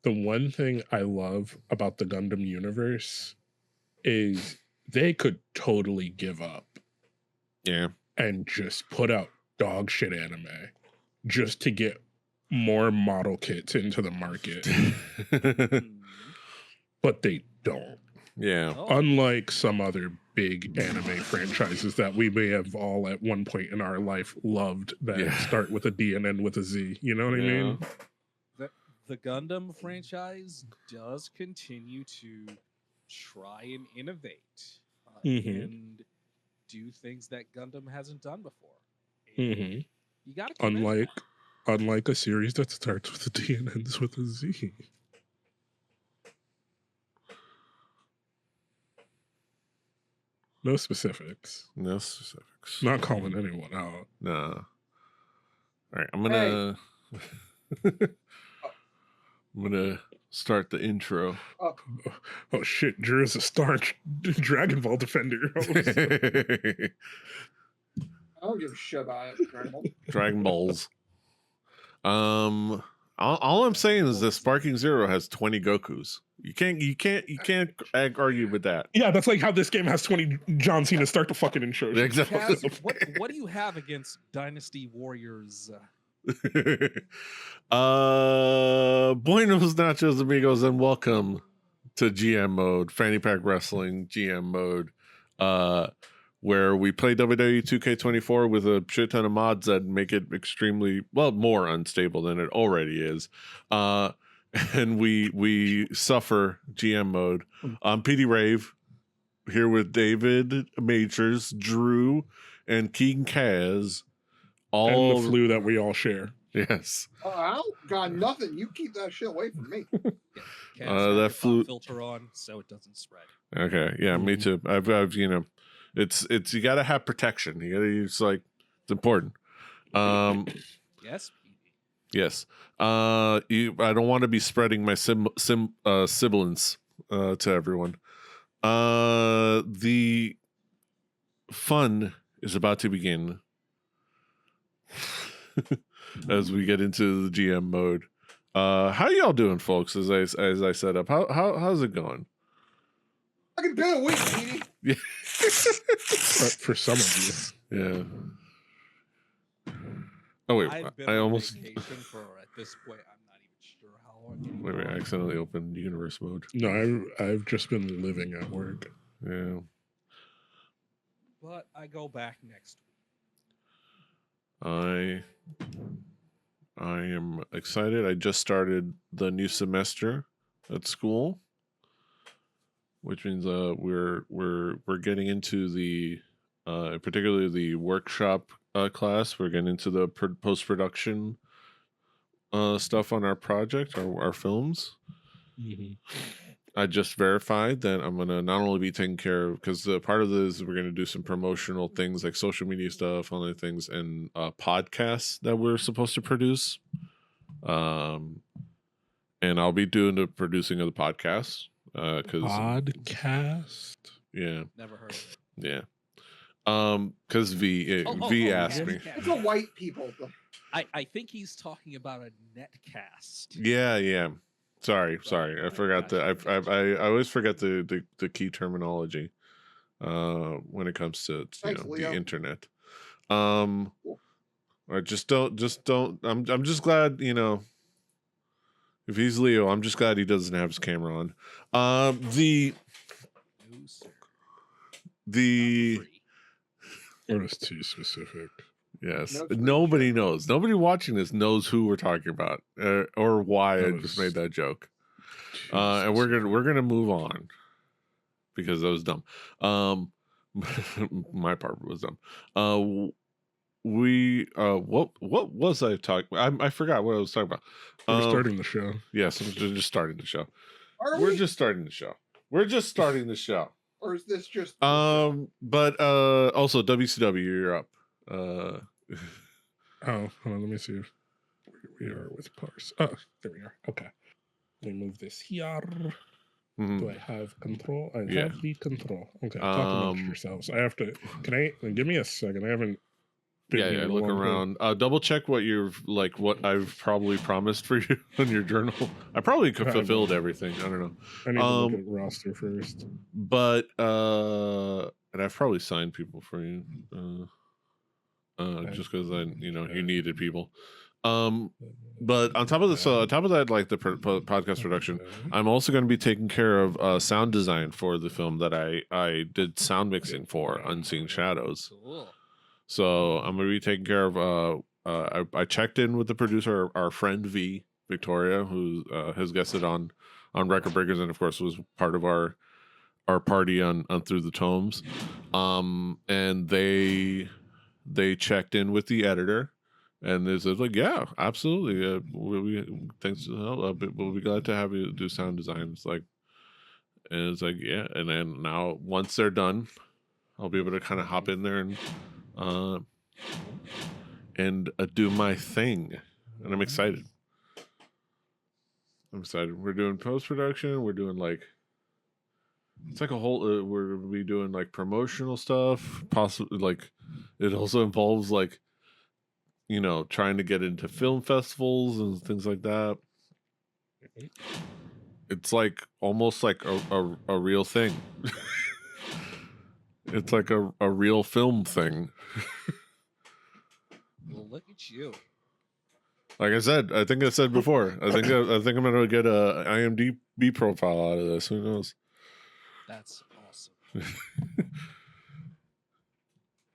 the one thing I love about the Gundam universe is they could totally give up. Yeah. And just put out dog shit anime just to get more model kits into the market. But they don't. Yeah. Unlike some other big anime franchises that we may have all at one point in our life loved that start with a D and end with a Z. You know what I mean? The Gundam franchise does continue to try and innovate and do things that Gundam hasn't done before. You got to unlike a series that starts with a D and ends with a Z. No specifics. No specifics. Not calling anyone out. No. All right, I'm gonna I'm gonna start the intro. Oh shit, Drew is a star Dragon Ball defender. I don't give a shit about it. Dragon Balls. All I'm saying is that Sparking Zero has 20 Gokus. You can't argue with that. Yeah, that's like how this game has 20 John Cena start the fucking intro. Exactly. Kaz, what do you have against Dynasty Warriors? Buenos nachos amigos, and welcome to GM mode, Fanny Pack Wrestling GM mode, where we play WWE 2K24 with a shit ton of mods that make it extremely, well, more unstable than it already is. And we suffer GM mode. I'm PD Rave here with David Majors, Drew, and Keegan Kaz. And the flu that we all share. Yes. I don't got nothing. You keep that shit away from me. That flu filter on so it doesn't spread. Okay. Yeah, me too. I've it's you got to have protection. You got to use it's important. Yes. Yes. I don't want to be spreading my sibilance to everyone. The fun is about to begin as we get into the GM mode. How y'all doing, folks? As I set up, how's it going? Fucking been a week, Petey. Yeah. For some of you. Yeah. Oh wait, I've been I on almost vacation for at this point. I'm not even sure how long. Wait, I accidentally opened universe mode. No, I've just been living at work. Yeah. But I go back next week. I am excited. I just started the new semester at school, which means we're getting into the particularly the workshop class. We're getting into the post-production stuff on our project, our films. I just verified that I'm going to not only be taking care of, because part of this is we're going to do some promotional things like social media stuff, other things, and podcasts that we're supposed to produce. And I'll be doing the producing of the podcast. Podcast? Yeah. Never heard of it. Yeah. Because V asked me. It's a white people thing. I think he's talking about a netcast. Yeah. Sorry. I forgot I always forget the key terminology when it comes to the internet. Or just don't. I'm just glad, if he's Leo, I'm just glad he doesn't have his camera on. Or it's too specific. Yes. Nobody knows. Nobody watching this knows who we're talking about or why I just made that joke. And we're gonna move on because that was dumb. My part was dumb. What was I talking? I forgot what I was talking about. We're starting the show. Yes, we're just starting the show. We're just starting the show. We're just starting the show. Or is this just but also WCW, you're up. Hold on, let me see if we are with parse. Oh, there we are. Okay. Let me move this here. Do I have control? I have the control. Okay, talk amongst yourselves. I have to. Give me a second. I haven't Yeah, look around. Double check what what I've probably promised for you on your journal. I probably fulfilled everything. I don't know. I need to look at roster first. But and I've probably signed people for you. Just because you needed people. But on top of this, on top of that, like the podcast production, I'm also going to be taking care of sound design for the film that I did sound mixing for Unseen Shadows. Cool. So I'm going to be taking care of. I checked in with the producer, our friend Victoria, who has guested on Record Breakers, and of course was part of our party on Through the Tomes. And they checked in with the editor. And they said, like, yeah, absolutely. Thanks. We'll be glad to have you do sound design. It's like, and it's like, yeah. And then now, once they're done, I'll be able to kind of hop in there and do my thing. And I'm excited. We're doing post production. We're doing it's like a whole. We're gonna be doing like promotional stuff. Possibly like, it also involves like, trying to get into film festivals and things like that. It's like almost like a real thing. It's like a real film thing. Well, look at you. Like I said, I think I said before, I think I'm gonna get a IMDb profile out of this. Who knows? That's awesome.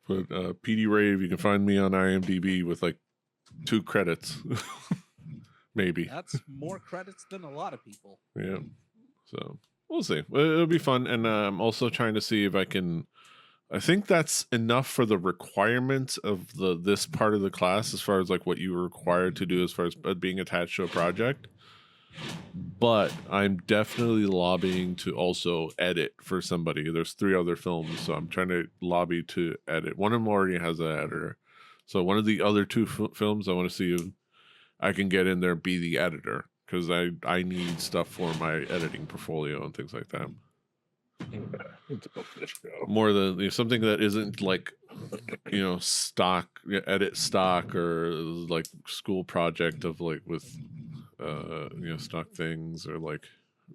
But PD Rave, you can find me on IMDb with like 2 credits. Maybe. That's more credits than a lot of people. Yeah. So we'll see. It'll be fun. And I'm also trying to see if I think that's enough for the requirements of this part of the class, as far as like what you were required to do as far as being attached to a project. But I'm definitely lobbying to also edit for somebody. There's 3 other films, so I'm trying to lobby to edit. One of them already has an editor. So one of the other 2 films, I want to see if I can get in there and be the editor, because I need stuff for my editing portfolio and things like that. More than something that isn't like stock, edit stock, or like school project of like with stock things, or like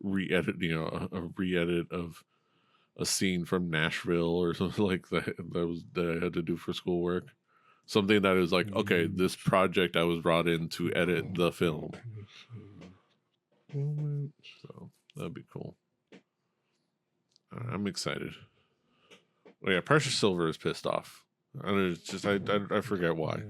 re-edit a re-edit of a scene from Nashville or something like that that I had to do for schoolwork. Something that is like, okay, this project I was brought in to edit the film. So that'd be cool. I'm excited. Oh yeah, Precious Silver is pissed off. I forget why.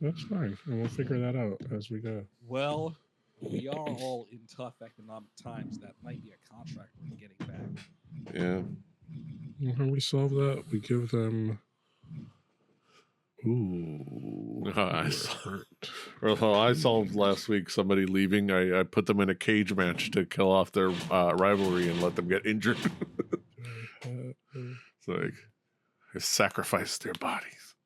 That's fine, and we'll figure that out as we go. Well, we are all in tough economic times. That might be a contract we're getting back. Yeah. Well, how we solve that? We give them. Ooh. I solved last week somebody leaving. I put them in a cage match to kill off their rivalry and let them get injured. It's like I sacrificed their bodies.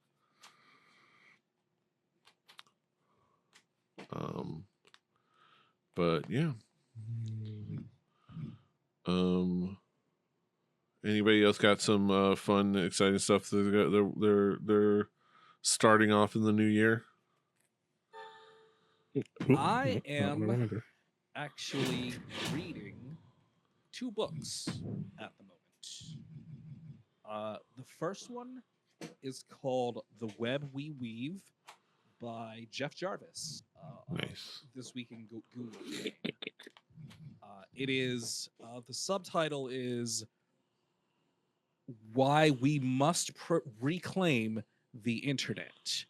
But yeah. Anybody else got some fun, exciting stuff they're starting off in the new year? I am actually reading 2 books at the moment. The first one is called The Web We Weave by Jeff Jarvis. Nice. This Week in Google. It is, the subtitle is Why We Must Reclaim the Internet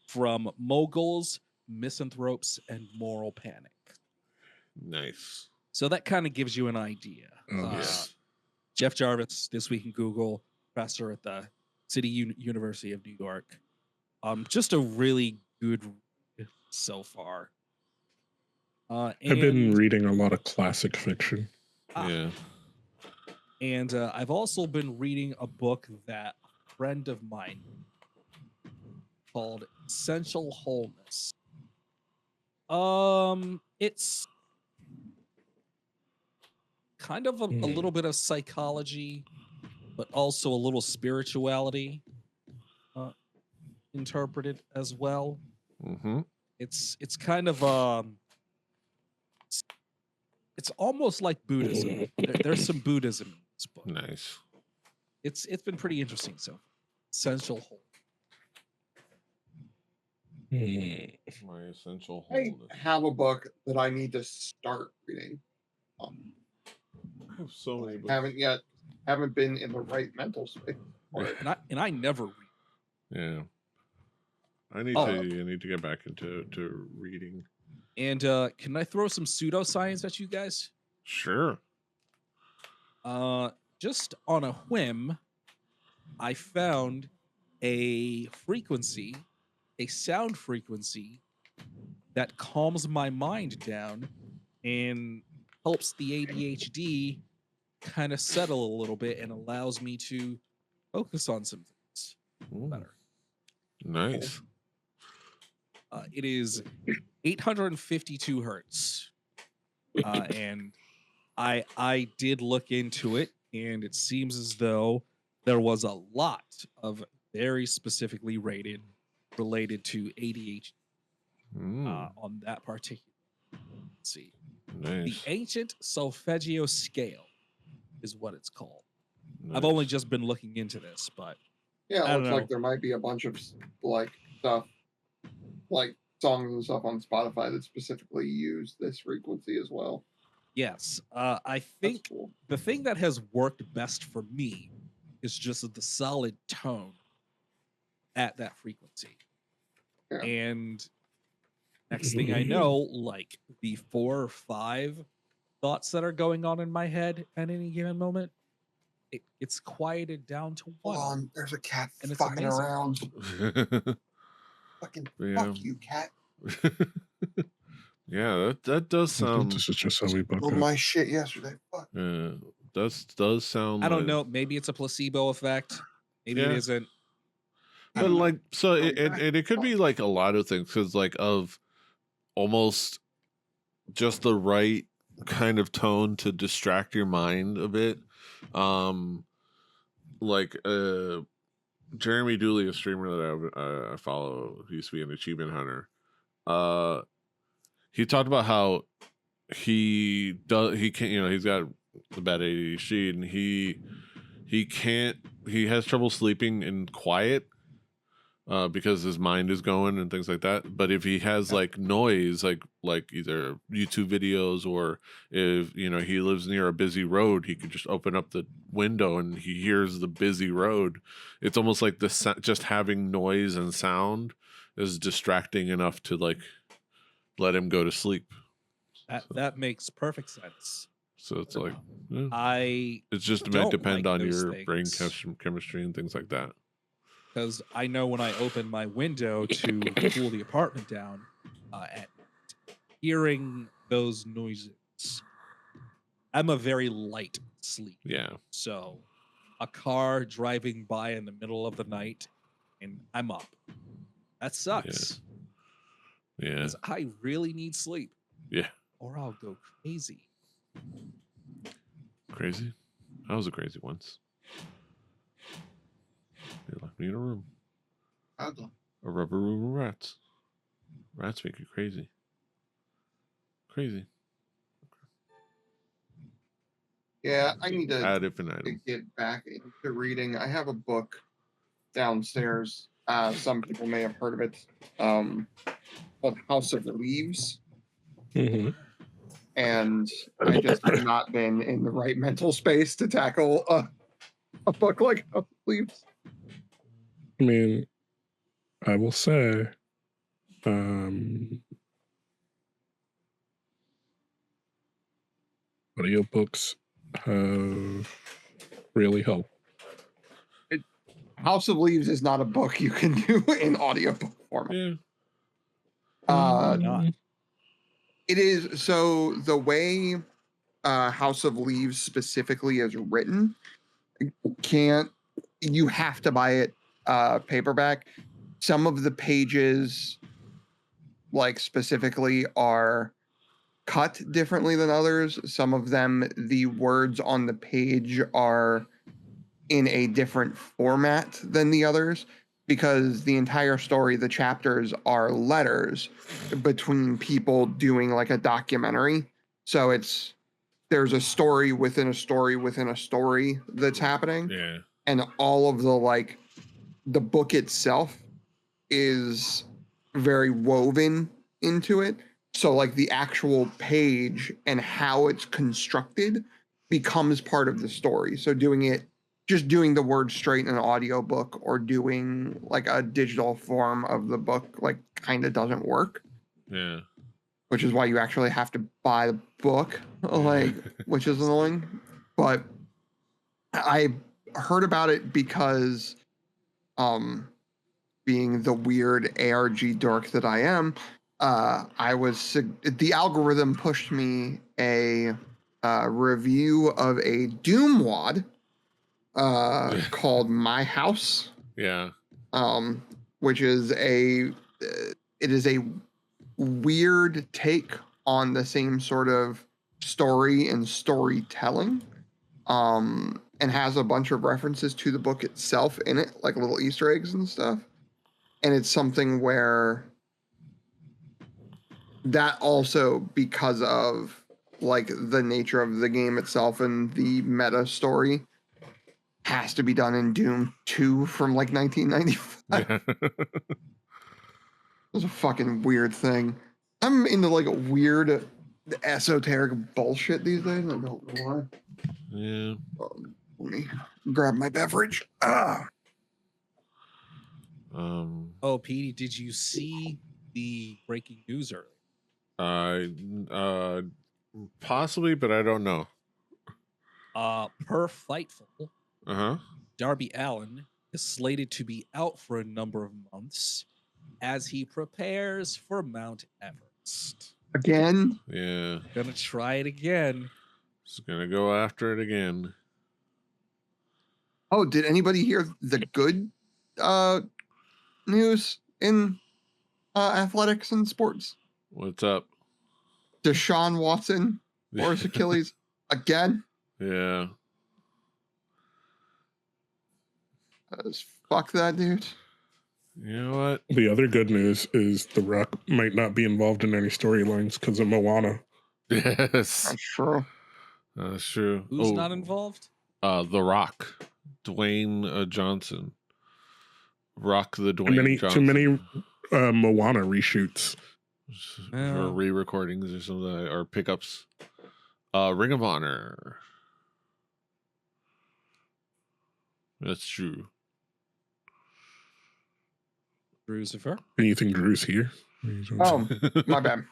from Moguls, Misanthropes, and Moral Panic. Nice. So that kind of gives you an idea. Jeff Jarvis, This Week in Google, professor at the City University of New York. Just a really good read so far. I've been reading a lot of classic fiction. Yeah. And I've also been reading a book that a friend of mine called Essential Wholeness. It's kind of a little bit of psychology, but also a little spirituality. interpreted as well. Mm-hmm. It's kind of it's almost like Buddhism. There's some Buddhism in this book. Nice. It's been pretty interesting. So, essential hold. My essential I hold. have a book that I need to start reading. I have so many books. Haven't been in the right mental space. And I never read. Yeah. I need to get back into reading. And can I throw some pseudoscience at you guys? Sure. Just on a whim, I found a sound frequency that calms my mind down and helps the ADHD kind of settle a little bit and allows me to focus on some things better. Nice. It is 852 hertz. And I did look into it, and it seems as though there was a lot of very specifically related to ADHD on that particular. Let's see. Nice. The ancient solfeggio scale is what it's called. Nice. I've only just been looking into this, but yeah, it looks like there might be a bunch of like stuff, like songs and stuff on Spotify that specifically use this frequency as well. Yes, I think the thing that has worked best for me is just the solid tone at that frequency. Yeah. And next thing I know, like the 4 or 5 thoughts that are going on in my head at any given moment, it's quieted down to 1. There's a cat and fucking around. Fucking fuck you, cat. Yeah, that does sound. This is just how we book my shit yesterday. Fuck. Yeah, does sound. I don't know. Maybe it's a placebo effect. Maybe it isn't. But like, so it could be like a lot of things, because like of almost just the right kind of tone to distract your mind a bit. Like Jeremy Dooley, a streamer that I follow, who used to be an achievement hunter. He talked about how he can't, he's got the bad ADHD, and he has trouble sleeping in quiet because his mind is going and things like that. But if he has like noise, like either YouTube videos, or if he lives near a busy road, he could just open up the window and he hears the busy road. It's almost like just having noise and sound is distracting enough to like let him go to sleep. That makes perfect sense. So it's like, it's just might depend on your brain chemistry and things like that. Because I know when I open my window to cool the apartment down, at hearing those noises, I'm a very light sleep. Yeah. So a car driving by in the middle of the night and I'm up. That sucks. Yeah. Because I really need sleep. Yeah. Or I'll go crazy. Crazy? I was a crazy once. They left me in a room. A rubber room of rats. Rats make you crazy. Crazy. Yeah, I need to add infinitum. Get back into reading. I have a book downstairs. Some people may have heard of it. Called House of Leaves. Mm-hmm. And I just have not been in the right mental space to tackle a book like House of Leaves. I mean, I will say, audiobooks have really helped. House of Leaves is not a book you can do in audiobook format. Yeah. It is, so the way House of Leaves specifically is written, you have to buy it paperback. Some of the pages, like specifically, are cut differently than others. Some of them, the words on the page are in a different format than the others. because the entire story, the chapters are letters between people doing like a documentary. So there's a story within a story within a story that's happening. Yeah. And all of the book itself is very woven into it. So like the actual page and how it's constructed becomes part of the story. So just doing the words straight in an audiobook or doing like a digital form of the book like kind of doesn't work. Yeah. Which is why you actually have to buy the book, like, which is annoying. But I heard about it because being the weird ARG dork that I am, the algorithm pushed me a review of a Doom wad called My House. Yeah. Which is it is a weird take on the same sort of story and storytelling. And has a bunch of references to the book itself in it, like little Easter eggs and stuff. And it's something where that also, because of like the nature of the game itself and the meta story, has to be done in Doom 2 from like 1995. It was a fucking weird thing. I'm into like a weird esoteric bullshit these days. I don't know why. Yeah. Let me grab my beverage. Oh, Petey, did you see the breaking news earlier? Possibly, but I don't know. Per Fightful, Uh-huh. Darby Allin is slated to be out for a number of months as he prepares for Mount Everest. Again? Yeah. Gonna try it again. Just gonna go after it again. Oh, did anybody hear the good news in athletics and sports? What's up? Deshaun Watson or his Achilles again? Yeah. Fuck that dude. You know what? The other good news is The Rock might not be involved in any storylines because of Moana. Yes. That's true. That's true. Who's not involved? The Rock. Dwayne Johnson. Rock the Dwayne Johnson. Too many Moana reshoots. Or re-recordings or something, or pickups. Ring of Honor. That's true. Drusifer. Anything Drew's here? Oh, my bad.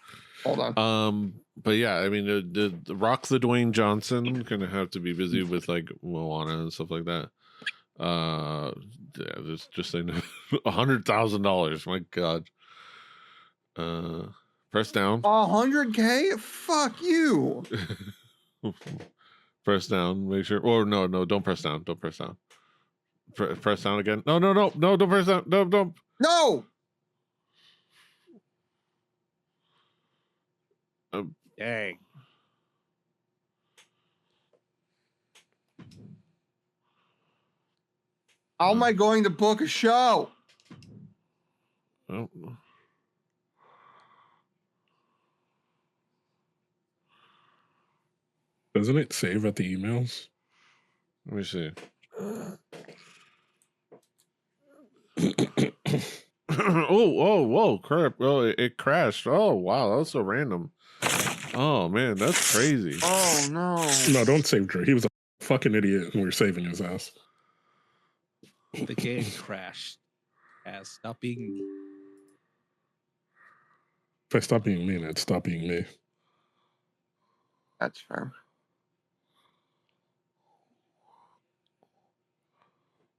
Hold on. But yeah, I mean, the Rock the Dwayne Johnson gonna have to be busy with like Moana and stuff like that. Yeah, there's just like $100,000. My God. Press down. 100K? Fuck you. Press down. Make sure. Or no, don't press down. Don't press down. Press down again. No, don't press down. No. No. Dang. How am I going to book a show? Oh. Doesn't it save at the emails? Let me see. Whoa, crap. Oh, it crashed. Oh, wow. That was so random. Oh, man, that's crazy. Oh, no. No, don't save Drew. He was a fucking idiot and we're saving his ass. The game crashed. Stop being. If I stop being mean, I'd stop being me. That's fair.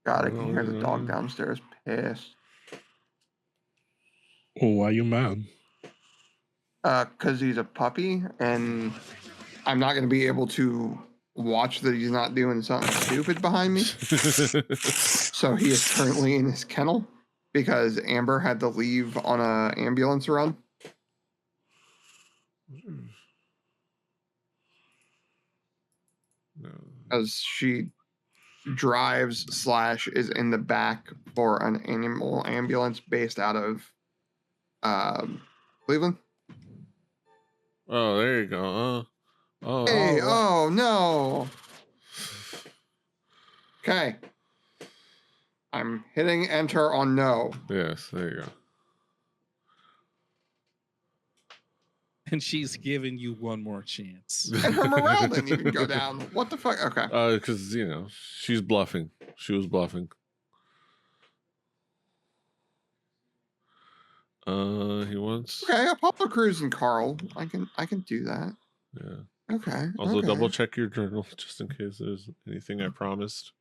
God, I can hear the dog downstairs pissed. Well, why you mad? Because he's a puppy, and I'm not going to be able to watch that he's not doing something stupid behind me. So he is currently in his kennel because Amber had to leave on an ambulance run. As she drives / is in the back for an animal ambulance based out of Cleveland. Oh, there you go. Hey, right. oh no. Okay. I'm hitting enter on no. Yes, there you go. And she's giving you one more chance. And her morale didn't even go down. What the fuck? Okay. Because she's bluffing. She was bluffing. He wants. Okay, Apollo Crews and Carl. I can do that. Yeah. Okay. Also, okay. double check your journal just in case there's anything I promised.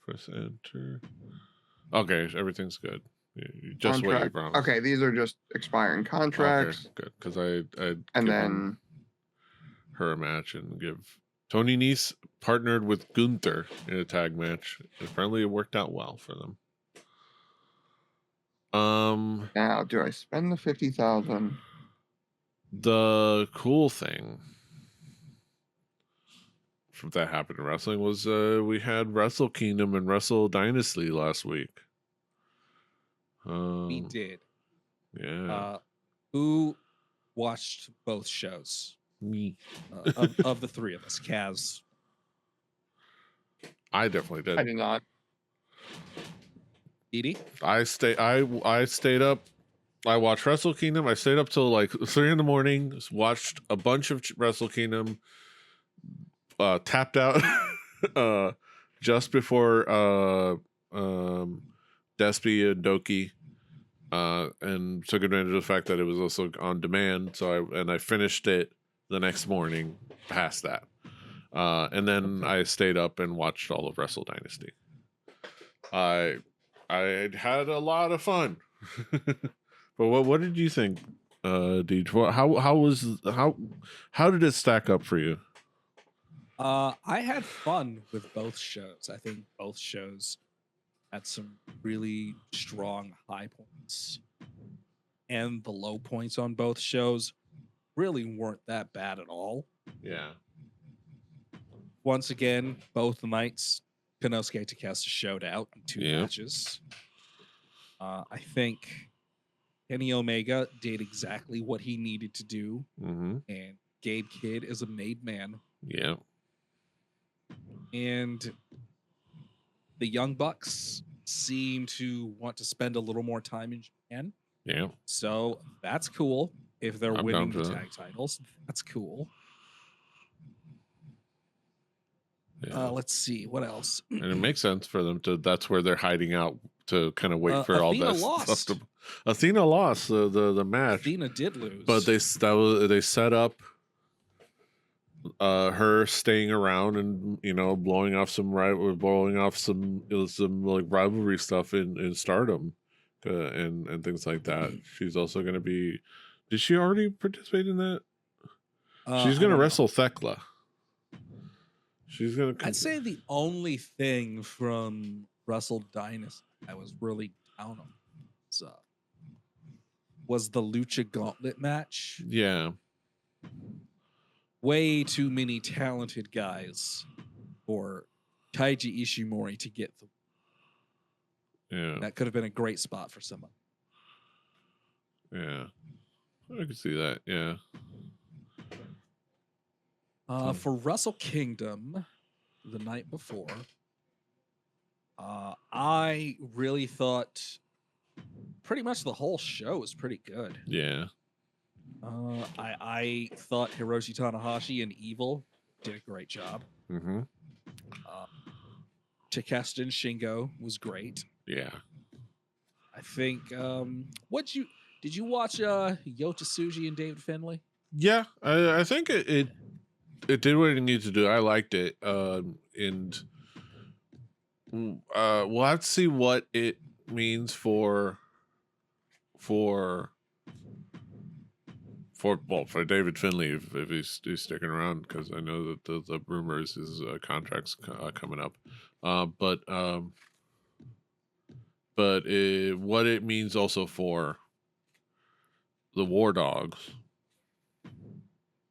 Press enter. Okay, everything's good. Just what you promised. Okay, these are just expiring contracts. Okay, good. Because I'd and given then her a match and give Tony Nese partnered with Gunther in a tag match. Apparently, it worked out well for them. Now, do I spend the 50,000? The cool thing that happened in wrestling was we had Wrestle Kingdom and Wrestle Dynasty last week. We did. Yeah. Who watched both shows? Me. Of the three of us, Kaz. I definitely did. I did not. Edie? I stayed up. I watched Wrestle Kingdom. I stayed up till like 3 in the morning. Watched a bunch of Wrestle Kingdom. Tapped out just before Despy and Doki, and took advantage of the fact that it was also on demand. So I finished it the next morning. Past that, and then I stayed up and watched all of Wrestle Dynasty. I had a lot of fun. But what did you think, Deej? How did it stack up for you? I had fun with both shows. I think both shows had some really strong high points, and the low points on both shows really weren't that bad at all. Yeah. Once again, both nights, Konosuke Takeshita showed out in 2 matches. I think Kenny Omega did exactly what he needed to do, and Gabe Kidd is a made man. Yeah. And the Young Bucks seem to want to spend a little more time in Japan. Yeah. So that's cool. If they're I'm winning down the for tag titles, that's cool. Yeah. Let's see what else. And it makes sense for them to. That's where they're hiding out to kind of wait for all Athena that lost. stuff. Athena lost the match. Athena did lose, but they set up her staying around and blowing off some like rivalry stuff in Stardom, and things like that. She's also going to be. Did she already participate in that? She's going to wrestle Thekla. She's going to. I'd say the only thing from Wrestle Dynasty I was really down on was the Lucha Gauntlet match. Yeah. Way too many talented guys for Taiji Ishimori to get them. Yeah. That could have been a great spot for someone. Yeah. I can see that. Yeah. For Wrestle Kingdom, the night before, I really thought pretty much the whole show was pretty good. Yeah. I thought Hiroshi Tanahashi and Evil did a great job. Takeshita and Shingo was great. Yeah. I think did you watch Yota Tsuji and David Finlay? Yeah, I think it did what it needed to do. I liked it. And we'll have to see what it means for David Finlay if he's sticking around, because I know that the rumors his contract's coming up. But what it means also for the War Dogs,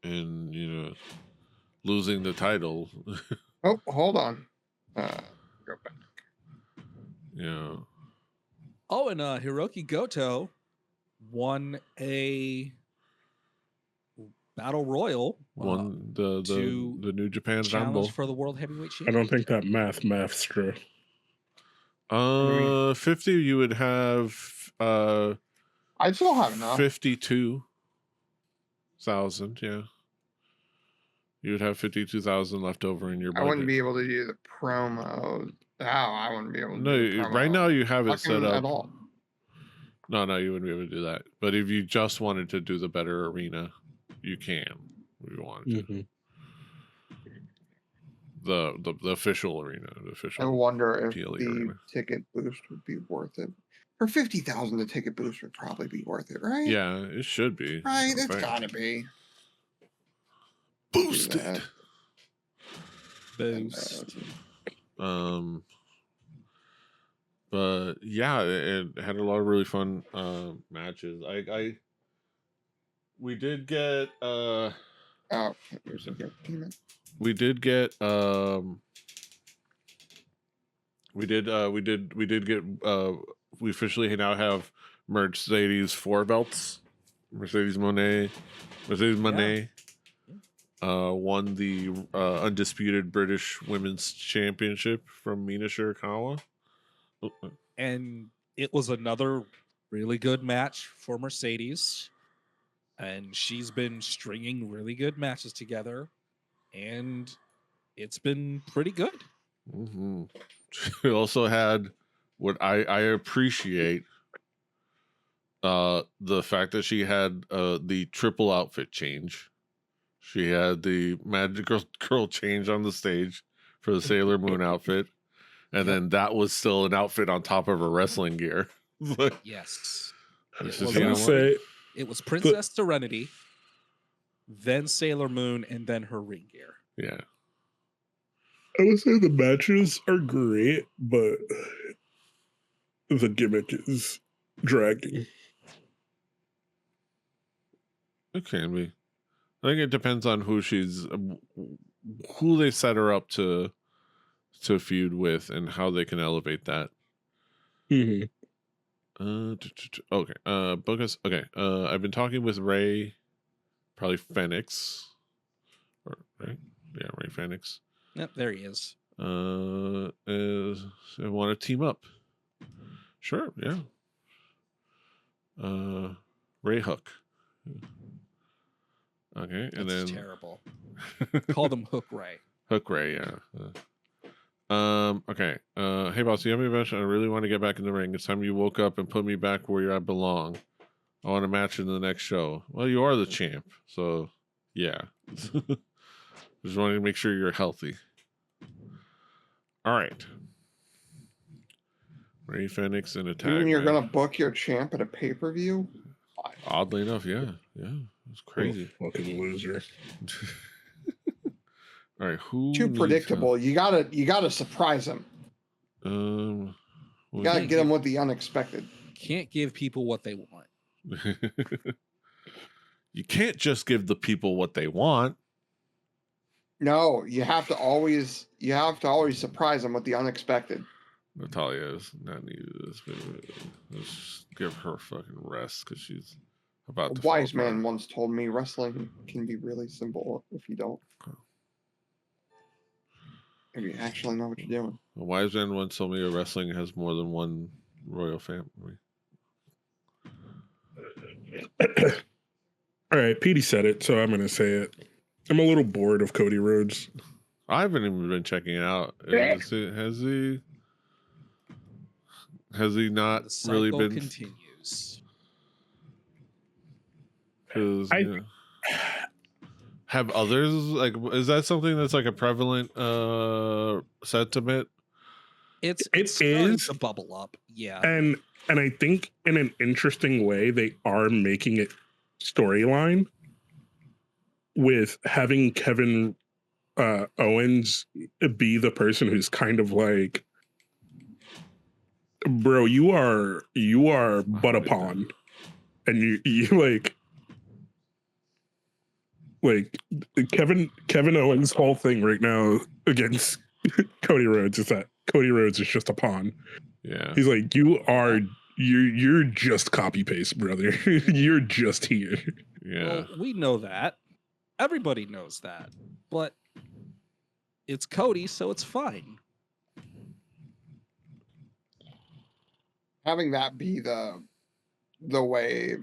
and losing the title. Oh, hold on. Go back. Yeah. Oh, and Hiroki Goto won a battle royal. Won the New Japan challenge Rumble for the World Heavyweight I Championship. don't think that math's true. 50 you would have I still have enough. 52,000, yeah. You would have 52,000 left over in your budget. I wouldn't be able to do the promo. I wouldn't be able to do the promo. Right now you have it set up. At all. No, you wouldn't be able to do that. But if you just wanted to do the better arena, you can. If you wanted to. The official arena, the official. I wonder if PLE the arena. ticket boost would be worth it. For 50,000, the ticket boost would probably be worth it, right? Yeah, it should be. Right, it's gotta be. Boosted. Boost. But yeah, it had a lot of really fun matches. We did get we did get we officially now have Mercedes 4 belts. Mercedes Moné won the undisputed British Women's Championship from Mina Shirakawa. And it was another really good match for Mercedes. And she's been stringing really good matches together. And it's been pretty good. Mm-hmm. She also had what I appreciate, the fact that she had the triple outfit change. She had the Magic Girl change on the stage for the Sailor Moon outfit. And then that was still an outfit on top of her wrestling gear. Yes. It was Princess Serenity, then Sailor Moon, and then her ring gear. Yeah. I would say the matches are great, but the gimmick is dragging. It can be. I think it depends on who they set her up to feud with and how they can elevate that. Mm-hmm. Okay. Bogus. Okay. I've been talking with Ray, probably Phoenix. Right? Yeah, Ray Phoenix. Yep, there he is. I want to team up. Sure, yeah. Ray Hook. Okay, and That's then terrible. Called him Hook Ray. Hook Ray, yeah. Okay. Hey boss, you have any question? I really want to get back in the ring. It's time you woke up and put me back where I belong. I want a match in the next show. Well, you are the champ, so yeah. Just wanted to make sure you're healthy. All right. Ray Phoenix and attack. Even you're gonna book your champ at a pay-per-view? Oddly enough, yeah. It's crazy. Fucking loser. All right, who Too predictable. You gotta surprise him. You gotta get them with the unexpected. Can't give people what they want. You can't just give the people what they want. No, you have to always surprise them with the unexpected. Natalia is not needed this video. Let's just give her fucking rest because she's about to. A wise man once told me wrestling can be really simple if you don't. If you actually know what you're doing. A wise man once told me wrestling has more than one royal family. All right, Petey said it, so I'm going to say it. I'm a little bored of Cody Rhodes. I haven't even been checking it out. Has he not really been? Continues. Because have others is that something that's like a prevalent sentiment? It's starting to bubble up, yeah. And I think in an interesting way they are making it storyline with having Kevin Owens be the person who's kind of like, bro, you are but a pawn, and you like. like Kevin Owens' whole thing right now against Cody Rhodes is that Cody Rhodes is just a pawn. Yeah. He's like, you're just copy paste, brother. You're just here. Yeah. Well, we know that. Everybody knows that. But it's Cody, so it's fine. Having that be the way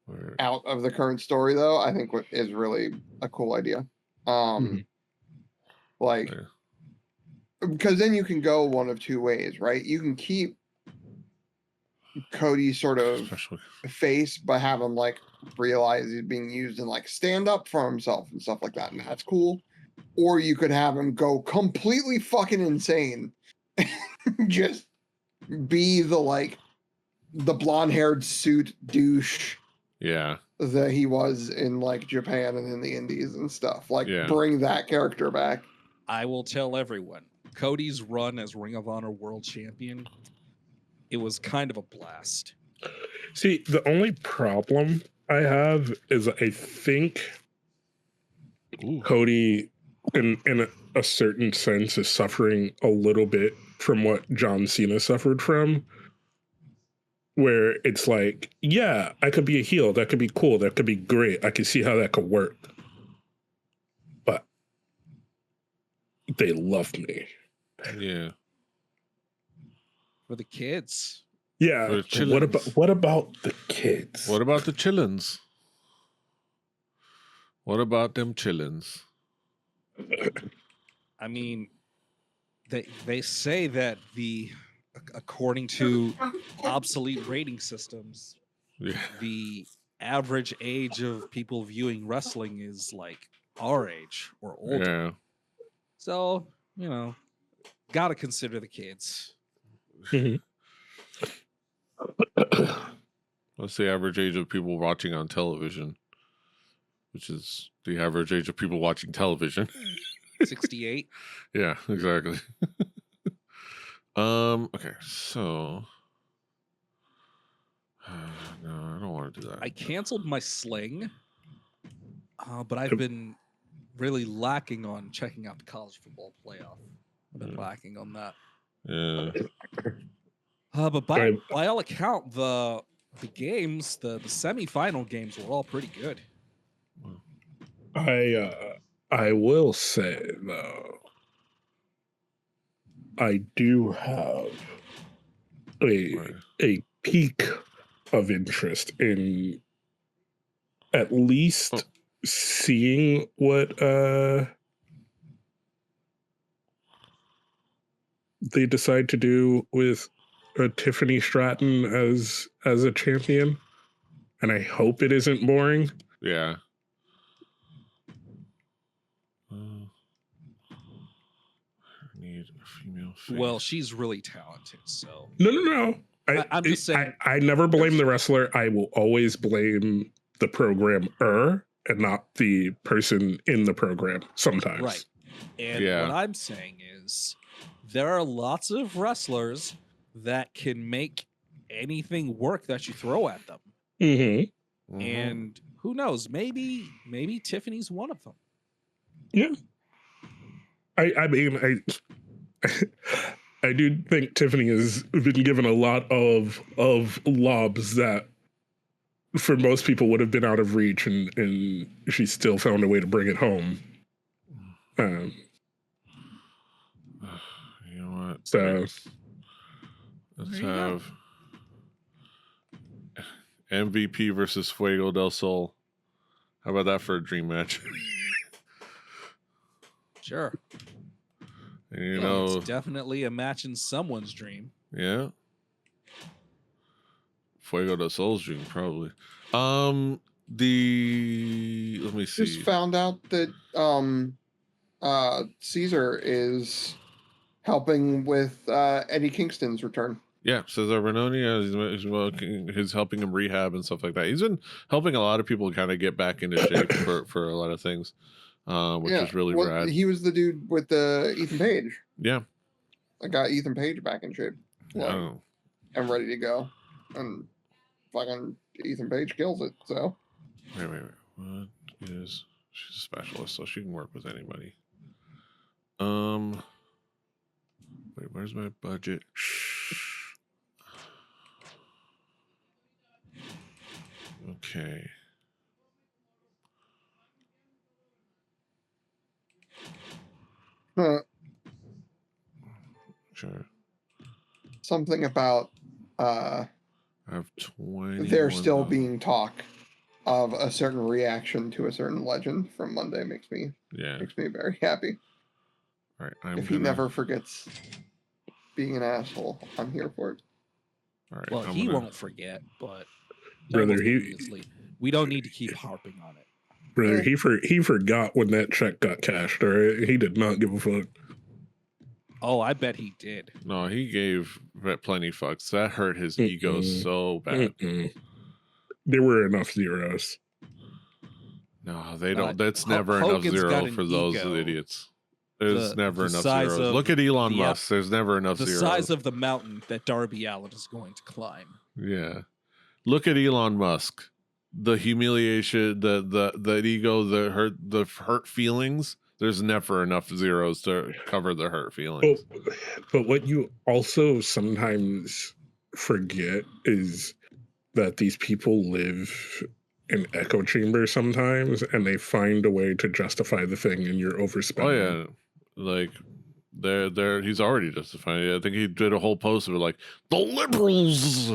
Where- out of the current story, though, I think is really a cool idea. Like, where- because then you can go one of two ways, right? You can keep Cody sort of Especially. face, but have him like realize he's being used and like stand up for himself and stuff like that, and that's cool. Or you could have him go completely fucking insane, just be the blonde-haired suit douche Yeah. that he was in like Japan and in the Indies and stuff. Like, Yeah. bring that character back. I will tell everyone, Cody's run as Ring of Honor World Champion, it was kind of a blast. See, the only problem I have is I think Ooh. Cody, in a certain sense, is suffering a little bit from what John Cena suffered from, where it's like, yeah, I could be a heel. That could be cool. That could be great. I can see how that could work. But they love me. Yeah. For the kids. Yeah. For What chillins. about the kids? What about the chillins? What about them chillins? I mean, they say that according to obsolete rating systems, Yeah. the average age of people viewing wrestling is like our age or older. Yeah. So, gotta consider the kids. Mhm. What's the average age of people watching on television? Which is the average age of people watching television. 68. Yeah, exactly. Okay, so no, I don't want to do that. I canceled my sling, but I've been really lacking on checking out the college football playoff. I've been lacking on that. Yeah. But by all account, the games, the semifinal games were all pretty good. I will say though, I do have a peak of interest in at least seeing what they decide to do with Tiffany Stratton as a champion, and I hope it isn't boring. Yeah. Need a female face. Well, she's really talented, so No. I'm just saying. I never blame the wrestler. I will always blame the programmer and not the person in the program sometimes. Right. And what I'm saying is there are lots of wrestlers that can make anything work that you throw at them. Mm-hmm. And who knows, maybe Tiffany's one of them. Yeah. I mean, I do think Tiffany has been given a lot of lobs that for most people would have been out of reach, and she still found a way to bring it home. You know what? So let's have MVP versus Fuego del Sol. How about that for a dream match? Sure. And, you know, it's definitely a match in someone's dream. Yeah. Fuego del Sol's dream, probably. Let me see. Just found out that Caesar is helping with Eddie Kingston's return. Yeah, Cesar Bononi, he's helping him rehab and stuff like that. He's been helping a lot of people kind of get back into shape for a lot of things, which is really rad. He was the dude with the Ethan Page. Yeah. I got Ethan Page back in shape. I'm ready to go. And fucking Ethan Page kills it, so. Wait. 1, She's a specialist, so she can work with anybody. Wait, where's my budget? Okay. Sure. Something about I have 20. there still being talk of a certain reaction to a certain legend from Monday makes me very happy. All right, he never forgets being an asshole, I'm here for it. All right, Well, he won't forget, but Brother, we don't need to keep harping on it. Brother, he forgot when that check got cashed. All right, he did not give a fuck. Oh, I bet he did. No, he gave plenty fucks. That hurt his ego so bad. There were enough zeros. No, they don't. That's never enough zero for those idiots. There's never enough zeros. Look at Elon Musk. There's never enough zeros. The size of the mountain that Darby Allin is going to climb. Yeah. Look at Elon Musk. The humiliation, the ego, the hurt feelings. There's never enough zeros to cover the hurt feelings. But what you also sometimes forget is that these people live in echo chambers sometimes, and they find a way to justify the thing, and you're overspending. Oh yeah, like he's already justifying it. I think he did a whole post of it, like the liberals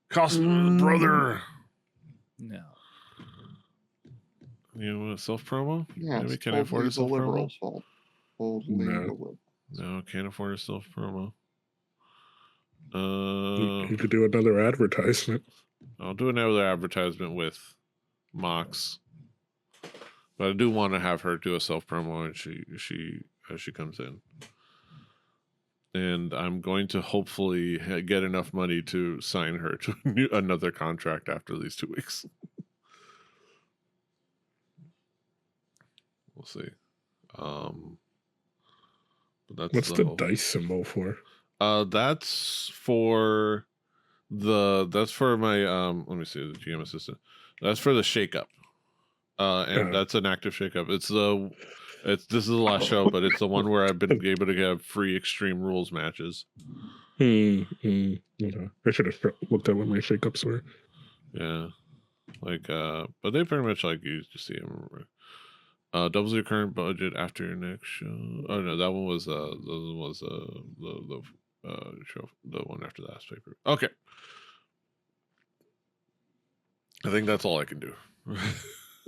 cost brother. No. You know, self promo? Yeah, maybe can I afford a self promo? No, can't afford a self promo. You could do another advertisement. I'll do another advertisement with Mox, but I do want to have her do a self promo as she comes in, and I'm going to hopefully get enough money to sign her to another contract after these 2 weeks. We'll see. But that's what's the dice symbol for? That's for my let me see, the GM assistant. That's for the shakeup. And that's an active shakeup. This is the last show, but it's the one where I've been able to have free Extreme Rules matches. Okay. I should have looked at what my shakeups were. Yeah. Like but they pretty much like you to see them. Doubles your current budget after your next show. Oh no, that one was the show, the one after the last paper. Okay, I think that's all I can do.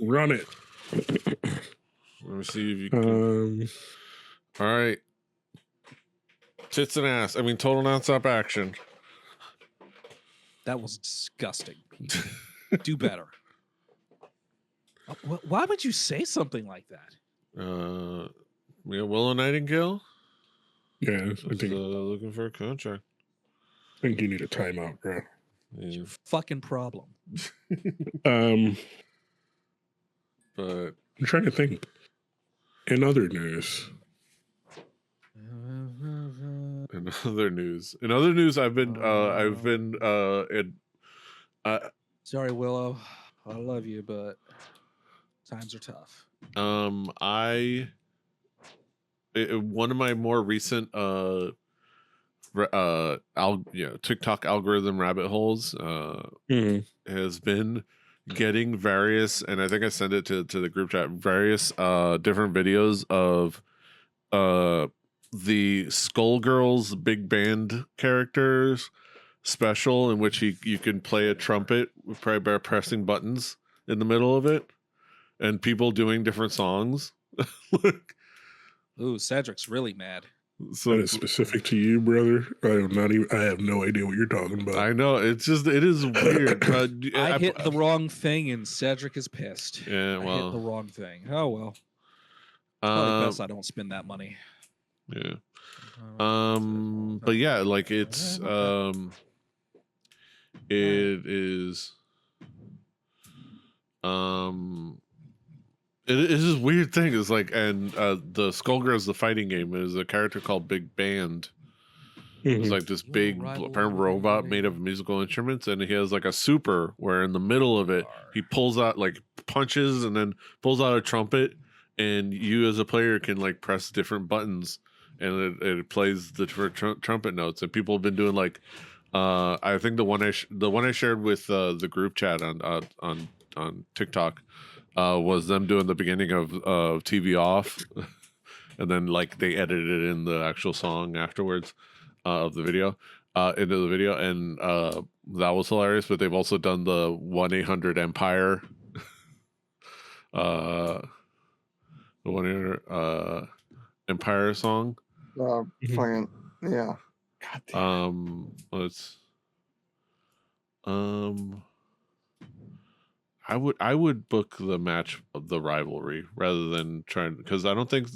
Run it. Let me see if you can. All right, tits and ass. I mean, total nonstop action. That was disgusting. Do better. Why would you say something like that? Willow Nightingale? Yeah, I think looking for a contract. I think you need a timeout, bro. It's your fucking problem. But I'm trying to think. In other news, I've been sorry, Willow. I love you, but times are tough. One of my more recent TikTok algorithm rabbit holes has been getting various, and I think I sent it to the group chat, various different videos of the Skullgirls big band characters special, in which you can play a trumpet by pressing buttons in the middle of it, and people doing different songs. Ooh, Cedric's really mad. So that is specific to you, brother. I have no idea what you're talking about. I know, it is weird. I hit the wrong thing and Cedric is pissed. Yeah, well, I hit the wrong thing. Oh well. Probably best I don't spend that money. Yeah. But yeah, like it's it is it is this weird thing. It's like, and the Skullgirls, the fighting game, is a character called Big Band. It's like this big robot made of musical instruments, and he has like a super where in the middle of it he pulls out, like punches and then pulls out a trumpet, and you as a player can like press different buttons, and it plays the trumpet notes. And people have been doing like, I think the one I shared with the group chat on TikTok was them doing the beginning of TV Off, and then like they edited it in the actual song afterwards of the video. Into the video, and that was hilarious. But they've also done the 1-800-EMPIRE, the 1-800-EMPIRE song. Fucking yeah. God damn. Let's. I would book the match of the rivalry rather than trying, because I don't think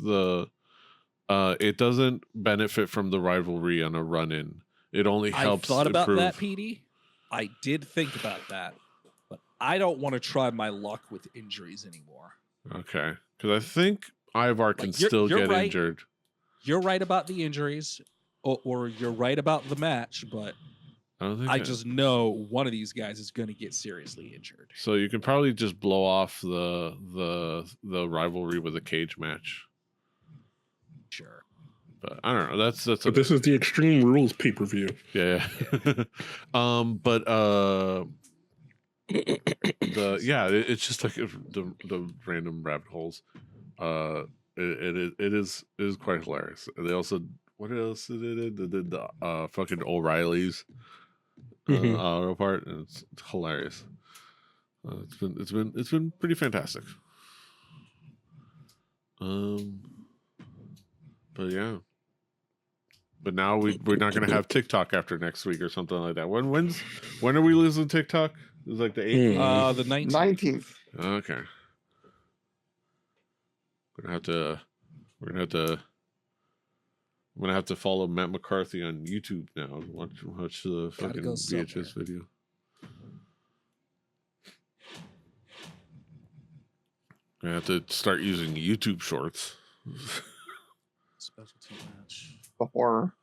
it doesn't benefit from the rivalry on a run-in. It only helps. I thought about improve. that, PD. I did think about that, but I don't want to try my luck with injuries anymore. Okay, because I think Ivar can still get right. injured. You're right about the injuries, or you're right about the match, but I just know one of these guys is going to get seriously injured. So you can probably just blow off the rivalry with a cage match. Sure. But I don't know. That's. But this is the Extreme Rules pay-per-view. Yeah. It's just like the random rabbit holes. It is quite hilarious. They also, what else did they did the fucking O'Reilly's auto part, and it's hilarious. It's been pretty fantastic. But yeah. But now we're not going to have TikTok after next week or something like that. When are we losing TikTok? It's like the 8th. The 19th. Okay. I'm gonna have to follow Matt McCarthy on YouTube now and watch the fucking VHS video. I have to start using YouTube Shorts. Specialty match. The horror.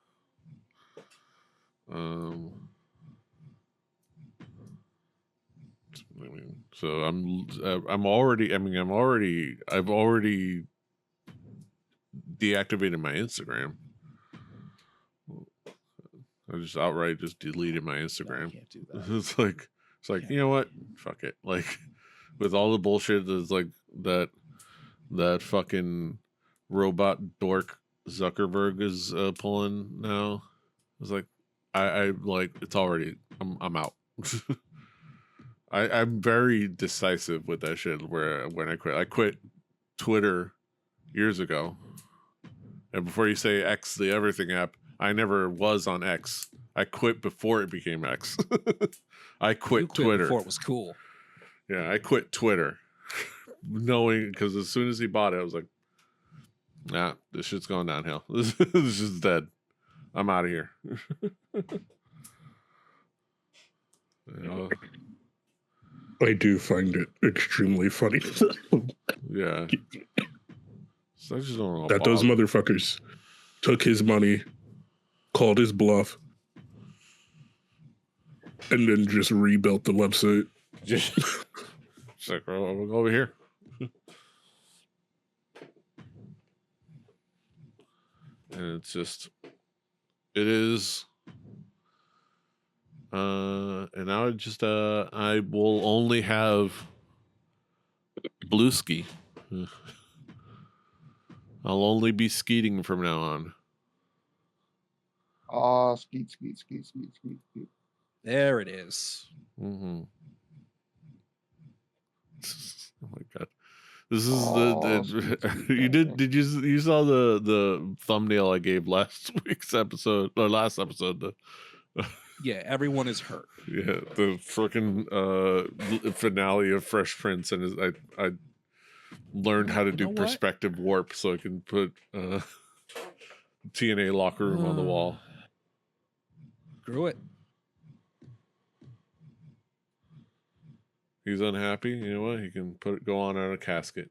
So I've already deactivated my Instagram. I just outright deleted my Instagram. I can't do that. It's like you know what? Fuck it. Like with all the bullshit that's like that fucking robot dork Zuckerberg is pulling now. It's like I like it's already I'm out. I'm very decisive with that shit. Where when I quit Twitter years ago, and before you say X, the everything app, I never was on X. I quit before it became X. I quit Twitter before it was cool. Yeah, I quit Twitter, knowing because as soon as he bought it, I was like, nah, this shit's going downhill. This is dead. I'm out of here. I do find it extremely funny. Yeah. So I just don't know that those motherfuckers took his money, called his bluff, and then just rebuilt the website. It's like, well, we'll go over here. And it's just, it is. And now I will only have blue ski. I'll only be skeeting from now on. Oh, skeet. There it is. Mm-hmm. Oh my god. This is you saw the thumbnail I gave last episode. Yeah, everyone is hurt. Yeah, the freaking finale of Fresh Prince, and I learned how to do perspective warp so I can put TNA locker room on the wall. Screw it. He's unhappy. You know what? He can go on a casket.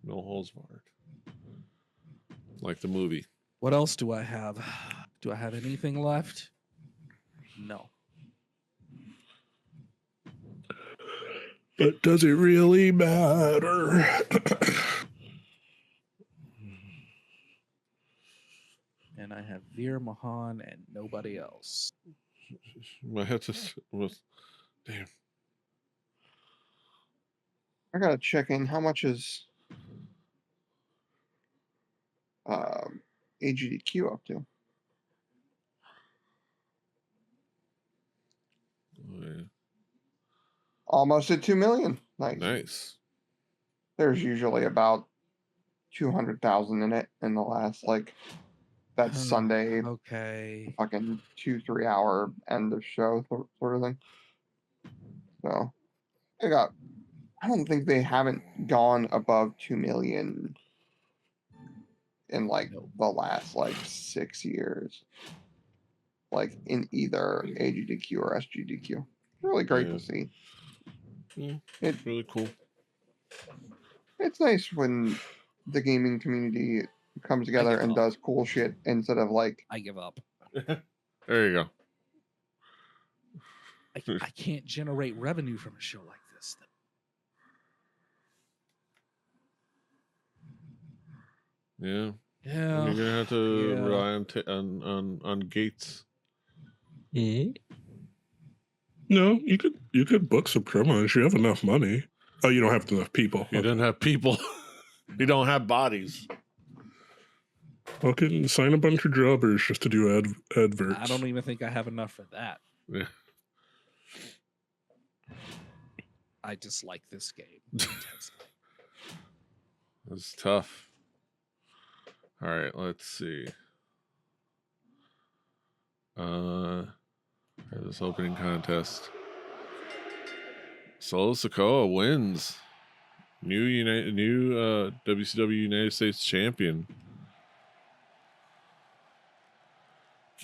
No holes barred. Like the movie. What else do I have? Do I have anything left? No. But does it really matter? And I have Veer Mahan and nobody else. My head just was. Damn. I gotta check in. How much is AGDQ up to? Oh, yeah. Almost at 2 million. Nice. Nice. There's usually about 200,000 in it in the last that Sunday Okay. fucking 2-3 hour end of show sort of thing. So I don't think they haven't gone above 2 million in the last 6 years. In either AGDQ or SGDQ. Really great to see. Yeah, It, it's really cool. it's nice when the gaming community comes together and does cool shit instead of I give up. There you go. I can't generate revenue from a show like this. Yeah. Yeah. You're gonna have to rely on Gates. Mm-hmm. No, you could book some promos. You have enough money. Oh, you don't have enough people. You don't have people. You don't have bodies. Okay, sign a bunch of jobbers just to do adverts. I don't even think I have enough for that. Yeah. I dislike this game intensely. It's tough. All right, let's see. This opening contest. Solo Sikoa wins. New WCW United States champion.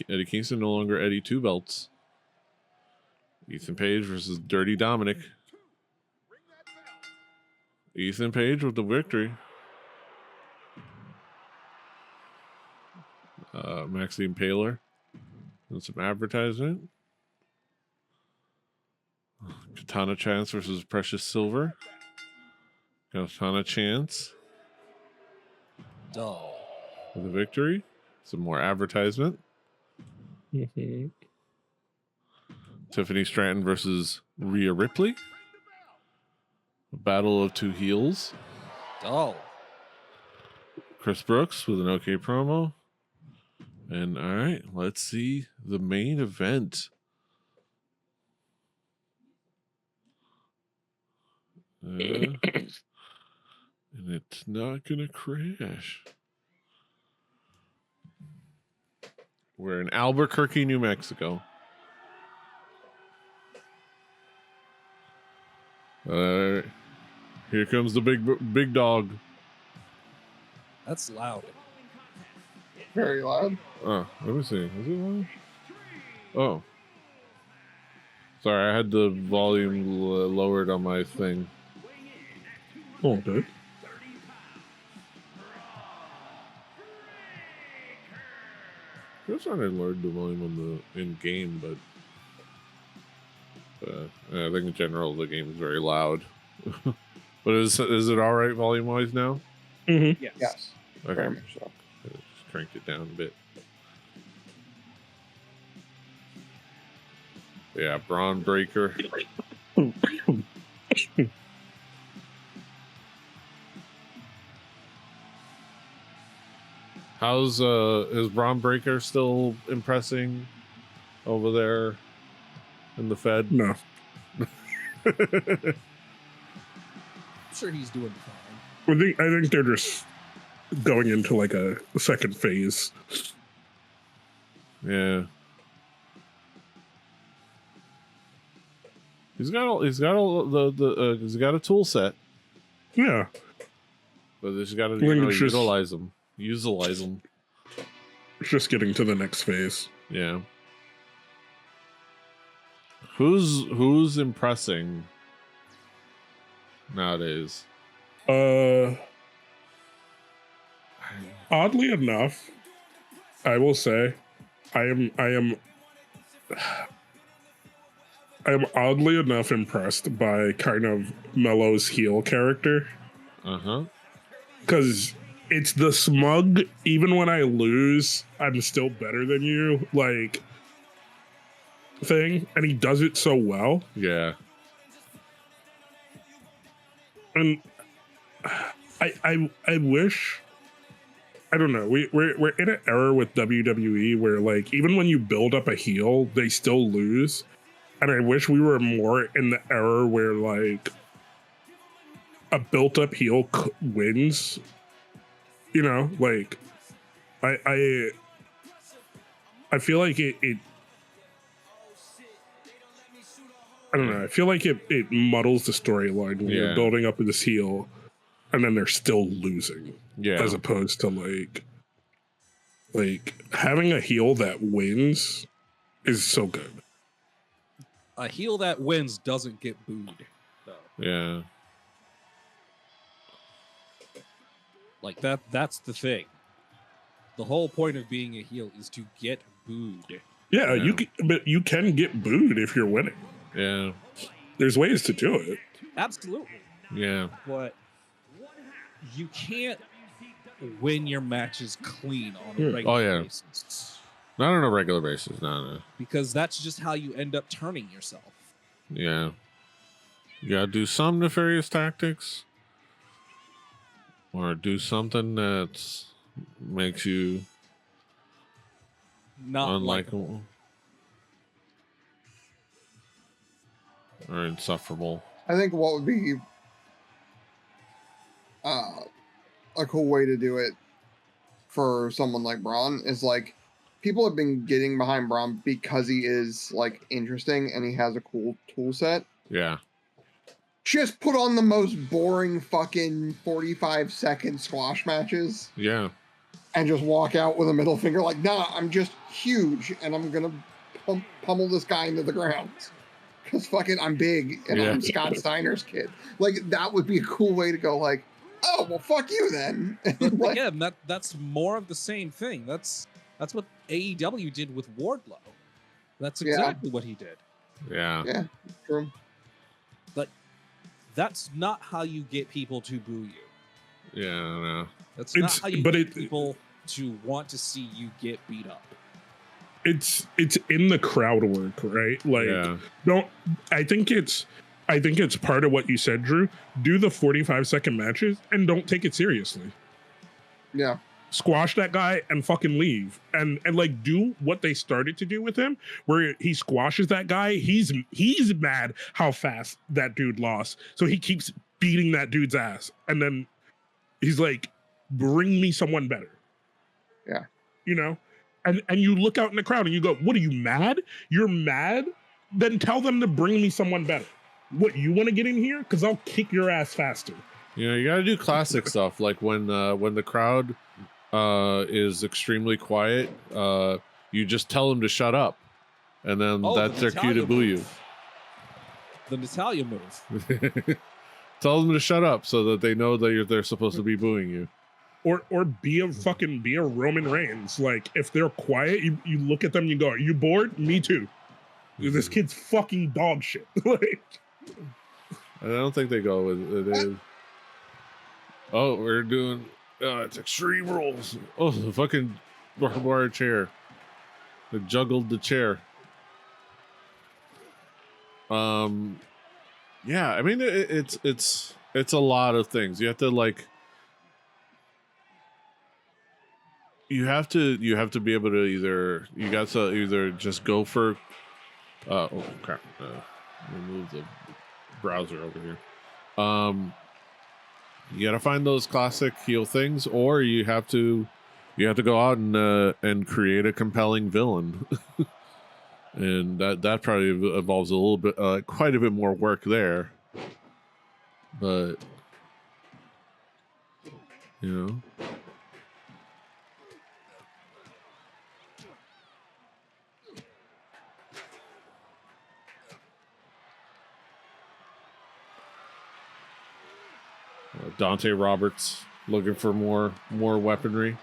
Eddie Kingston no longer Eddie Two Belts. Ethan Page versus Dirty Dominic. Ethan Page with the victory. Maxine Paler. And some advertisement. Katana Chance versus Precious Silver. Katana Chance. Dull. For the victory. Some more advertisement. Mm-hmm. Tiffany Stratton versus Rhea Ripley. A battle of two heels. Dull. Chris Brooks with an okay promo. And all right, let's see the main event. And it's not gonna crash. We're in Albuquerque, New Mexico. Here comes the big dog. That's loud. very loud. Oh, let me see. Is it loud? Oh. Sorry, I had the volume lowered on my thing. Oh, good. I guess I lowered the volume on the in-game, but I think in general the game is very loud. But is it all right volume-wise now? Mm-hmm. Yes. Okay. Very much so. I just cranked it down a bit. Yeah, Braun Breaker. Is Braun Breaker still impressing over there in the Fed? No. I'm sure he's doing fine. I think they're just going into a second phase. Yeah. He's got a tool set. Yeah. But they just got to utilize them. Utilize them. It's just getting to the next phase. Yeah. Who's impressing nowadays? Oddly enough, I will say, I I'm oddly enough impressed by kind of Mello's heel character. Because it's the smug, even when I lose, I'm still better than you, like, thing. And he does it so well. Yeah. And I wish, I don't know, we're in an era with WWE where, like, even when you build up a heel, they still lose. And I wish we were more in the era where, like, a built-up heel wins. You know, like, I feel like it I don't know. I feel like it muddles the storyline when you're building up this heel, and then they're still losing. Yeah. As opposed to like having a heel that wins is so good. A heel that wins doesn't get booed, though. Yeah. Like that's the thing. The whole point of being a heel is to get booed. Yeah, but you can get booed if you're winning. Yeah. There's ways to do it. Absolutely. Yeah. But you can't win your matches clean on a regular basis. Not on a regular basis, no. Because that's just how you end up turning yourself. Yeah. You gotta do some nefarious tactics. Or do something that makes you not unlikable. Or insufferable. I think what would be a cool way to do it for someone like Braun is, like, people have been getting behind Braun because he is, like, interesting and he has a cool tool set. Yeah. Just put on the most boring fucking 45-second squash matches. Yeah. And just walk out with a middle finger like, nah, I'm just huge and I'm gonna pummel this guy into the ground. Because fucking I'm big and I'm Scott Steiner's kid. Like, that would be a cool way to go, like, oh, well, fuck you then. But again, that's more of the same thing. That's what AEW did with Wardlow. That's exactly what he did. Yeah. Yeah, true. But that's not how you get people to boo you. Yeah, I know. That's not how you get people to want to see you get beat up. It's in the crowd work, right? Like, I think it's part of what you said, Drew. Do the 45-second matches and don't take it seriously. Yeah. Squash that guy and fucking leave. And like, do what they started to do with him, where he squashes that guy. He's mad how fast that dude lost. So he keeps beating that dude's ass. And then he's like, bring me someone better. Yeah. You know? And you look out in the crowd and you go, what, are you mad? You're mad? Then tell them to bring me someone better. What, you want to get in here? Because I'll kick your ass faster. You know, you got to do classic stuff. Like when the crowd is extremely quiet, you just tell them to shut up. And then that's their cue to boo you. The Natalia move. Tell them to shut up so that they know that they're supposed to be booing you. Or be a Roman Reigns. Like, if they're quiet, you look at them and you go, are you bored? Me too. This kid's fucking dog shit. Like, I don't think they go with it. Oh, we're doing it's Extreme Rules. Oh, the fucking barbed wire chair. They juggled the chair. Yeah, I mean it's a lot of things. You have to like you have to be able to either just go for oh crap. Remove the browser over here. You gotta find those classic heel things, or you have to go out and create a compelling villain. And that probably involves a little bit quite a bit more work there. But you know, Dante Roberts looking for more weaponry.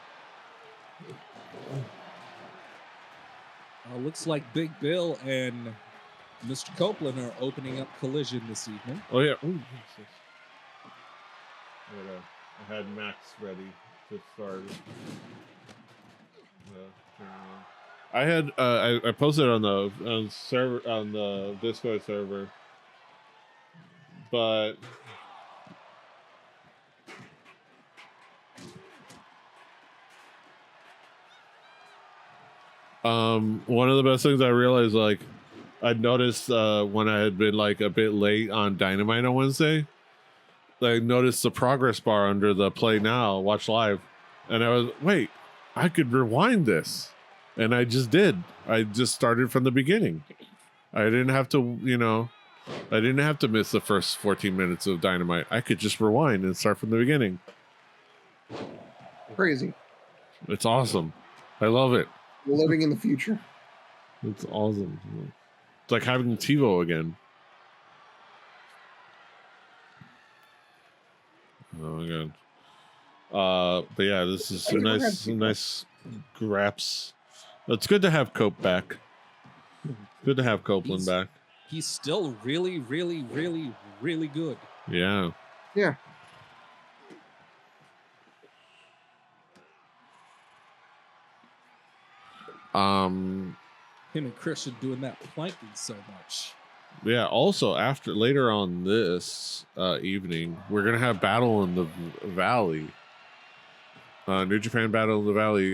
Looks like Big Bill and Mr. Copeland are opening up Collision this evening. Oh yeah. Ooh, yes. I had Max ready to start. I had I posted on the server on the Discord server, but one of the best things I realized, like, I noticed when I had been like a bit late on Dynamite on Wednesday, I noticed the progress bar under the play now, watch live, and I was, wait, I could rewind this, and I just did. I just started from the beginning. I didn't have to, I didn't have to miss the first 14 minutes of Dynamite. I could just rewind and start from the beginning. Crazy. It's awesome. I love it. We're living in the future. It's awesome. It's like having TiVo again. Oh my god. But yeah, this is some nice graps. It's good to have Cope back. Good to have Copeland back. He's still really, really, really, really good. Yeah. Yeah. Him and Chris are doing that planking so much. Yeah, also later on this evening, we're gonna have Battle in the Valley. New Japan Battle in the Valley.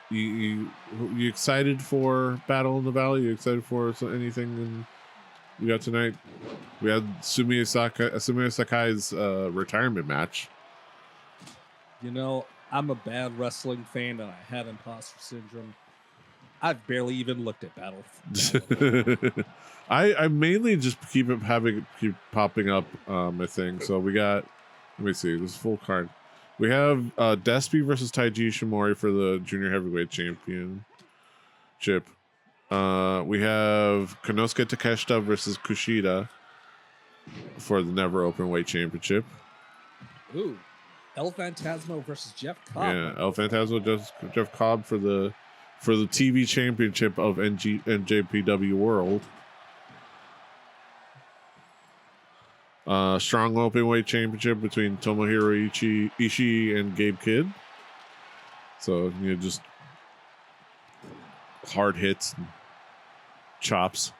You excited for Battle in the Valley? You excited for anything we got tonight? We had Sumiya Sakai's retirement match. I'm a bad wrestling fan and I have imposter syndrome. I've barely even looked at Battle. I mainly just keep popping up I think. So we got, let me see, this is full card. We have Despy versus Taiji Ishimori for the Junior Heavyweight Championship. We have Konosuke Takeshita versus Kushida for the Never Openweight Championship. Ooh, El Phantasmo versus Jeff Cobb. Yeah, El Phantasmo Jeff Cobb for the TV Championship of NJPW World. Strong Openweight Championship between Tomohiro Ishii and Gabe Kidd. So, just hard hits and chops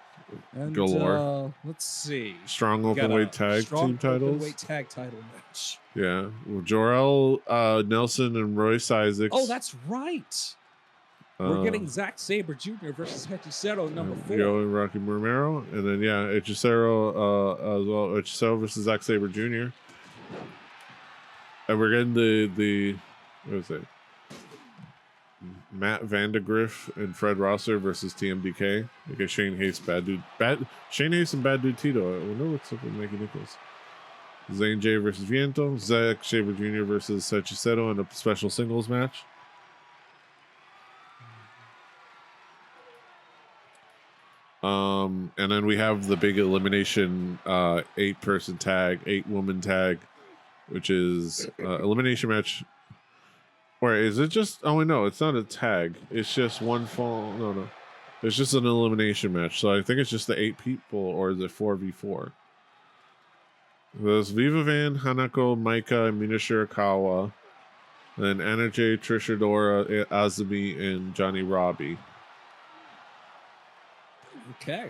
and, galore. Let's see. Strong Openweight Tag Team titles. Openweight Tag title match. Yeah. Well, Jor-El Nelson and Royce Isaacs. Oh, that's right. We're getting Zack Sabre Jr. versus Hechicero number 4. Yo and Rocky Romero. And then, Hechicero as well. Hechicero versus Zack Sabre Jr. And we're getting the what is it? Matt Vandegrift and Fred Rosser versus TMDK. Okay, Shane Hayes, Shane Hayes and Bad Dude Tito. I wonder what's up with Mikey Nichols. Zane J versus Viento. Zack Sabre Jr. versus Hechicero in a special singles match. And then we have the big elimination 8-person tag, 8-woman tag, which is elimination match. Or is it just, oh no, it's not a tag. It's just one fall. No. It's just an elimination match. So I think it's just the 8 people, or is it 4v4? There's Viva Van, Hanako, Maika, and Mina Shirakawa. Then Anna J, Trisha Dora, Azumi, and Johnny Robbie. Okay.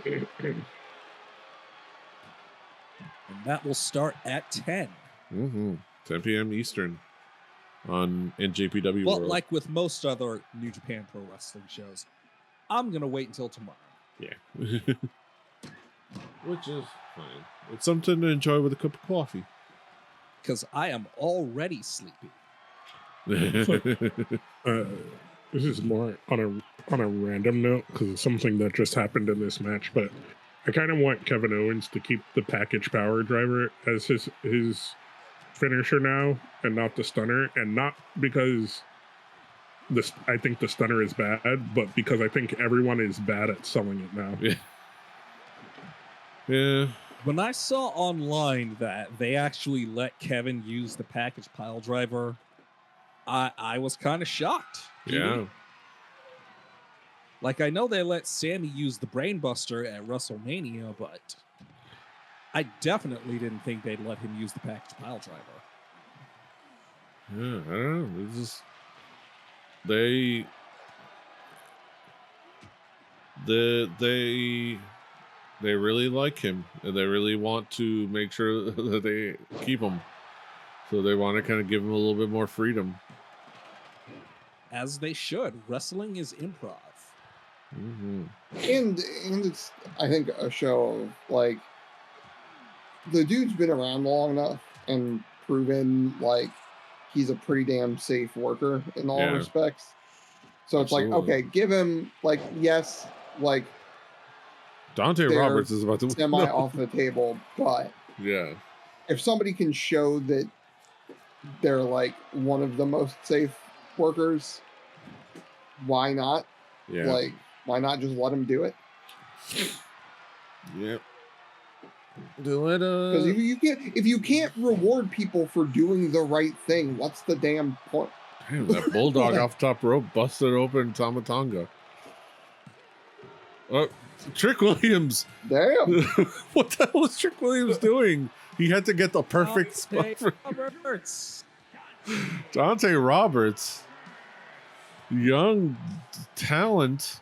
And that will start at 10. 10 p.m. Eastern on NJPW Well, World. like with most other New Japan Pro Wrestling shows, I'm going to wait until tomorrow. Yeah. Which is fine. It's something to enjoy with a cup of coffee. Because I am already sleepy. This is more on a random note because it's something that just happened in this match, but I kind of want Kevin Owens to keep the package power driver as his finisher now and not the stunner, and not because I think the stunner is bad, but because I think everyone is bad at selling it now. Yeah. When I saw online that they actually let Kevin use the package pile driver, I was kind of shocked. Yeah. Like, I know they let Sammy use the Brainbuster at WrestleMania, but I definitely didn't think they'd let him use the package pile driver. Yeah, I don't know. It's just they really like him, and they really want to make sure that they keep him. So they want to kind of give him a little bit more freedom. As they should. Wrestling is improv. Mm-hmm. And it's, I think, a show of, like, the dude's been around long enough and proven, like, he's a pretty damn safe worker in all respects. So it's Absolutely. like, okay, give him, like, yes, like, Dante Roberts is about to semi off the table, but yeah, if somebody can show that they're, like, one of the most safe workers, why not? Yeah. Like, why not just let him do it? Yep. Do it. Because if you can't reward people for doing the right thing, what's the damn point? Damn, that bulldog off top rope busted open Tamatonga. Oh, Trick Williams. Damn. What the hell was Trick Williams doing? He had to get the perfect spot for Roberts. Dante Roberts. Young talent.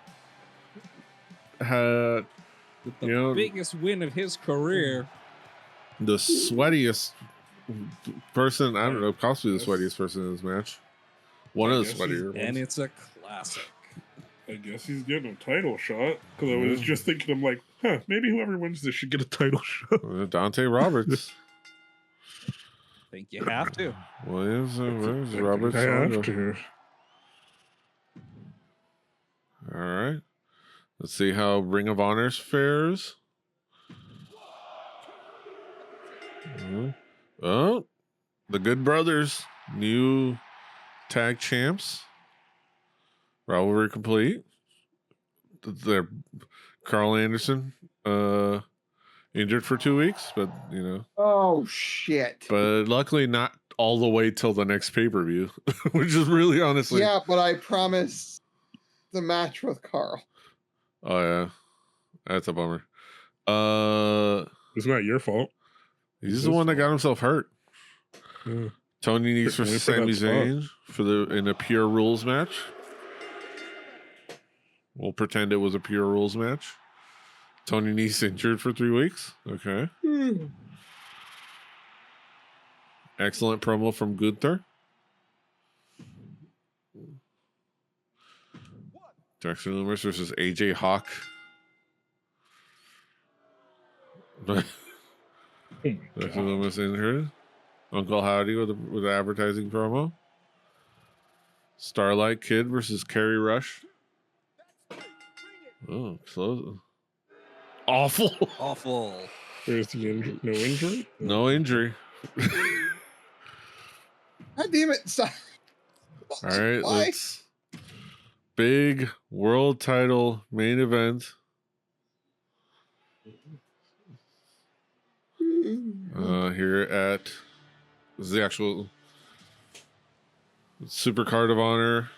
Had With the biggest win of his career. The sweatiest person, I don't know, possibly the sweatiest person in this match. One of the sweatier ones. And it's a classic. I guess he's getting a title shot. Because I was just thinking, I'm like, maybe whoever wins this should get a title shot. Dante Roberts. I think you have to. Where's Roberts? I have to. All right. Let's see how Ring of Honor fares. Oh, the Good Brothers, new tag champs. Rivalry complete. They're Carl Anderson, injured for 2 weeks, but you know. Oh shit! But luckily, not all the way till the next pay-per-view, which is really honestly. Yeah, but I promised the match with Carl. Oh yeah, that's a bummer. It's not your fault. He's the one that got himself hurt. Yeah. Tony Nese versus Sami Zayn in a pure rules match. We'll pretend it was a pure rules match. Tony Nese injured for 3 weeks. Okay. Excellent promo from Gunther. Dexter Lumis versus AJ Hawk. Dexter Lumis injured. Uncle Howdy with an advertising promo. Starlight Kid versus Kerry Rush. Oh, close. Awful. Awful. There's the no injury? No injury. God damn it. All right, let's big world title main event. Here at the actual Supercard of Honor.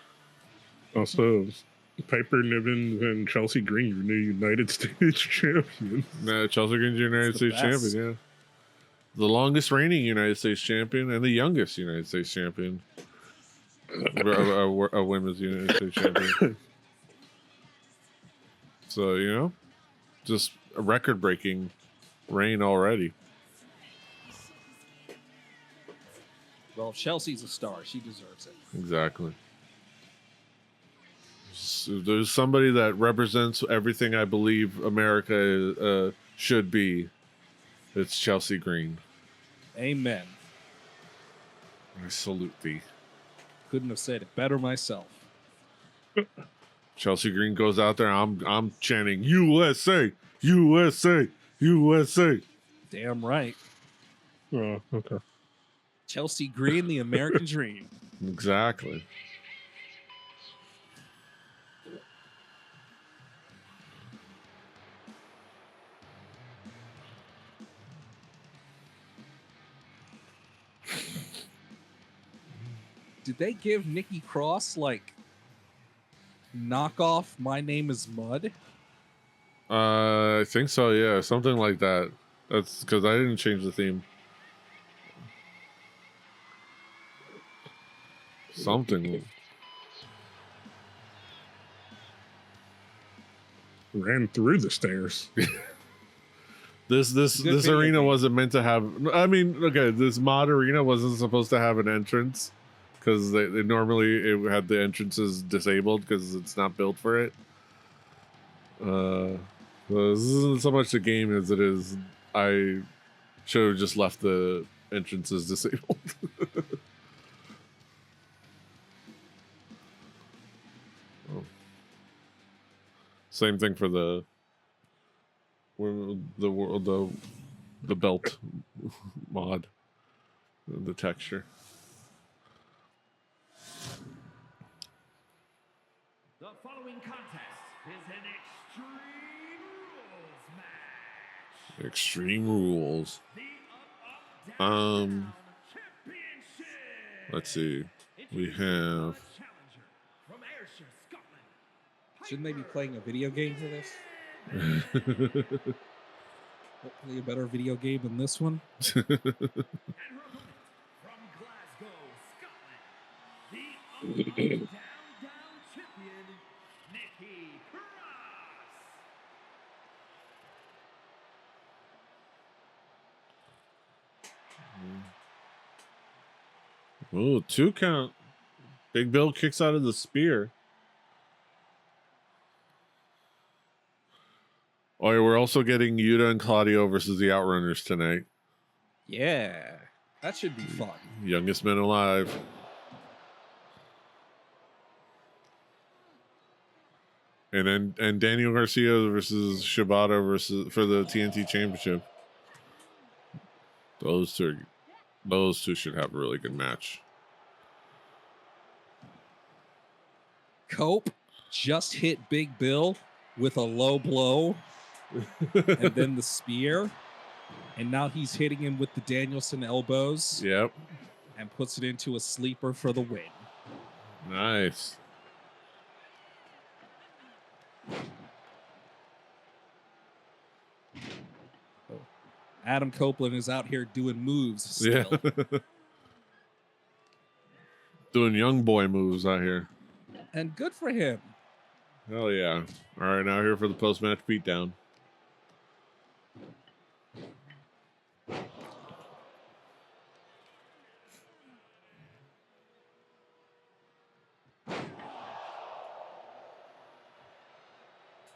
Also, Piper Niven and Chelsea Green, your new United States champions. No, Chelsea Green's your United States champion, yeah. The longest reigning United States champion and the youngest United States champion. A women's United States champion. So, you know, just a record-breaking reign already. Well, if Chelsea's a star. She deserves it. Exactly. So there's somebody that represents everything I believe America should be. It's Chelsea Green. Amen. I salute thee. Couldn't have said it better myself. Chelsea Green goes out there. I'm chanting USA, USA, USA. Damn right. Oh, okay. Chelsea Green, the American dream. Exactly. Did they give Nikki Cross like knockoff My Name Is Mud? I think so. Yeah, something like that. That's because I didn't change the theme. Something. Ran through the stairs. This video arena game. wasn't meant to have. I mean, okay, this mod arena wasn't supposed to have an entrance because they normally it had the entrances disabled because it's not built for it. So this isn't so much the game as it is. I should have just left the entrances disabled. Oh. Same thing for the belt mod, the texture. The following contest is an Extreme Rules match. Extreme Rules. The Up Um, Championship. let's see. We Introducing have. the challenger from Ayrshire, Scotland. Shouldn't they be playing a video game for this? Hopefully a better video game than this one. And her opponent from Glasgow, Scotland. The Up champion, Nikki Cross. Oh, 2 count. Big Bill kicks out of the spear. Oh, yeah, we're also getting Yuta and Claudio versus the Outrunners tonight. Yeah, that should be fun. Youngest men alive. And Daniel Garcia versus Shibata for the TNT Championship. Those two should have a really good match. Cope just hit Big Bill with a low blow and then the spear. And now he's hitting him with the Danielson elbows Yep. and puts it into a sleeper for the win. Nice. Adam Copeland is out here doing moves still. Yeah. Doing young boy moves out here. And good for him. Hell yeah. All right, now here for the post-match beatdown.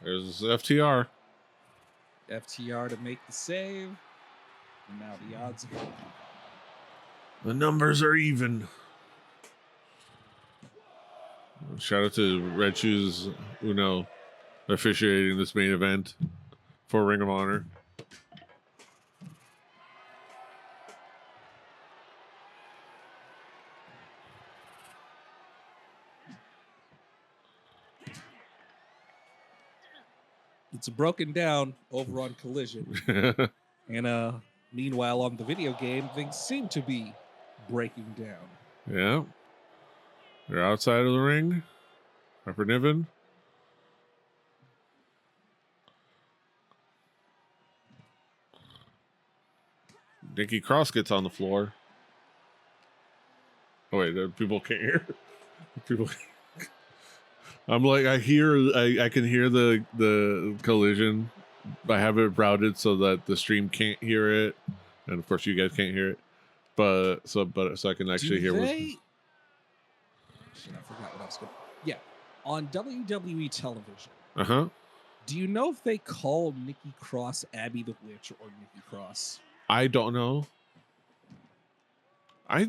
There's FTR. FTR to make the save. And now the odds are The numbers are even. Shout out to Red Shoes Uno officiating this main event for Ring of Honor. it's broken down over on Collision. And meanwhile on the video game, things seem to be breaking down. Yeah. They're outside of the ring. Upper Niven. Nikki Cross gets on the floor. Oh wait, people can't hear. People. I'm like, I can hear the collision. I have it routed so that the stream can't hear it, and of course you guys can't hear it. But I can actually hear. Shit, I forgot what I was going. Yeah, on WWE television. Do you know if they call Nikki Cross Abby the Witch or Nikki Cross? I don't know. I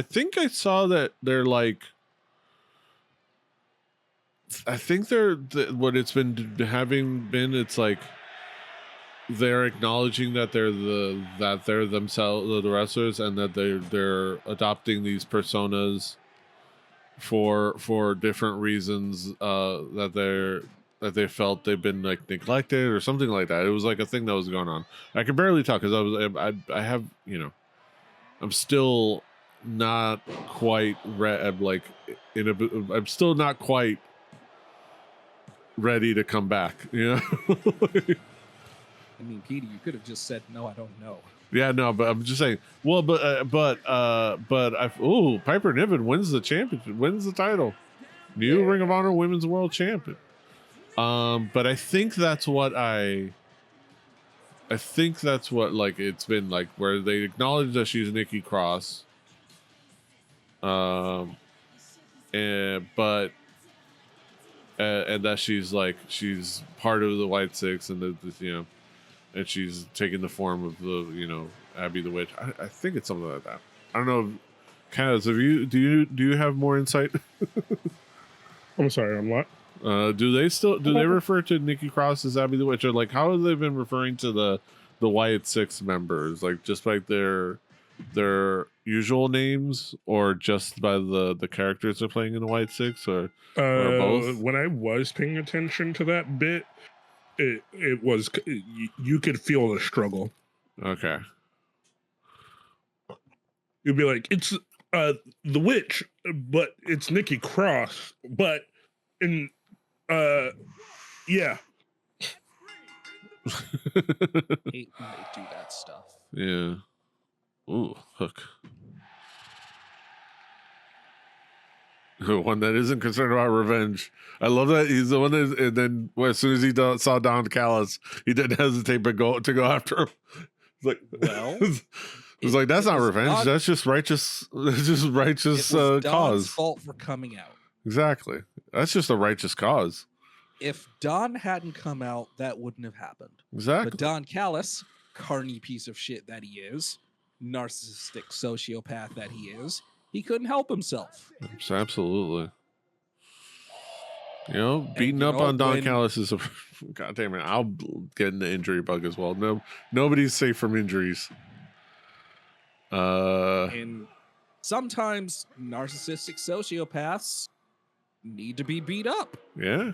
think I saw that they're like. I think what it's been having been. It's like they're acknowledging that they're themselves the wrestlers, and that they're adopting these personas for different reasons. That they felt they've been like neglected or something like that. It was like a thing that was going on. I can barely talk because I have, you know, I'm still not quite I'm still not quite ready to come back. You know. I mean, Petey, you could have just said, "No, I don't know." Yeah, no, but I'm just saying. Well, Piper Niven wins the championship, wins the title, new Ring of Honor Women's World Champion. But I think that's what like it's been like where they acknowledge that she's Nikki Cross. And that she's part of the White Six, and and she's taking the form of the Abby the Witch. I think it's something like that. I don't know. Kaz, do you have more insight? I'm sorry, I'm what? Do they refer to Nikki Cross as Abby the Witch, or like how have they been referring to the Wyatt Six members, like just like their usual names, or just by the characters they're playing in the White Six, or both? When I was paying attention to that bit, it was you could feel the struggle. Okay. You'd be like, it's the witch, but it's Nikki Cross, but in yeah. Hate when they do that stuff. Yeah. Ooh, Hook. One that isn't concerned about revenge. I love that he's the one that, and then as soon as he saw Don Callis, he didn't hesitate but to go after him. It's like, well, it's like that's not revenge. That's just righteous. That's just righteous it was Don's cause. fault for coming out. Exactly. That's just a righteous cause. If Don hadn't come out, that wouldn't have happened. Exactly. But Don Callis, carny piece of shit that he is, narcissistic sociopath that he is, he couldn't help himself. Absolutely. Beating up on Don Callis is a God damn it. I'll get in the injury bug as well. No, nobody's safe from injuries. And sometimes narcissistic sociopaths need to be beat up. Yeah.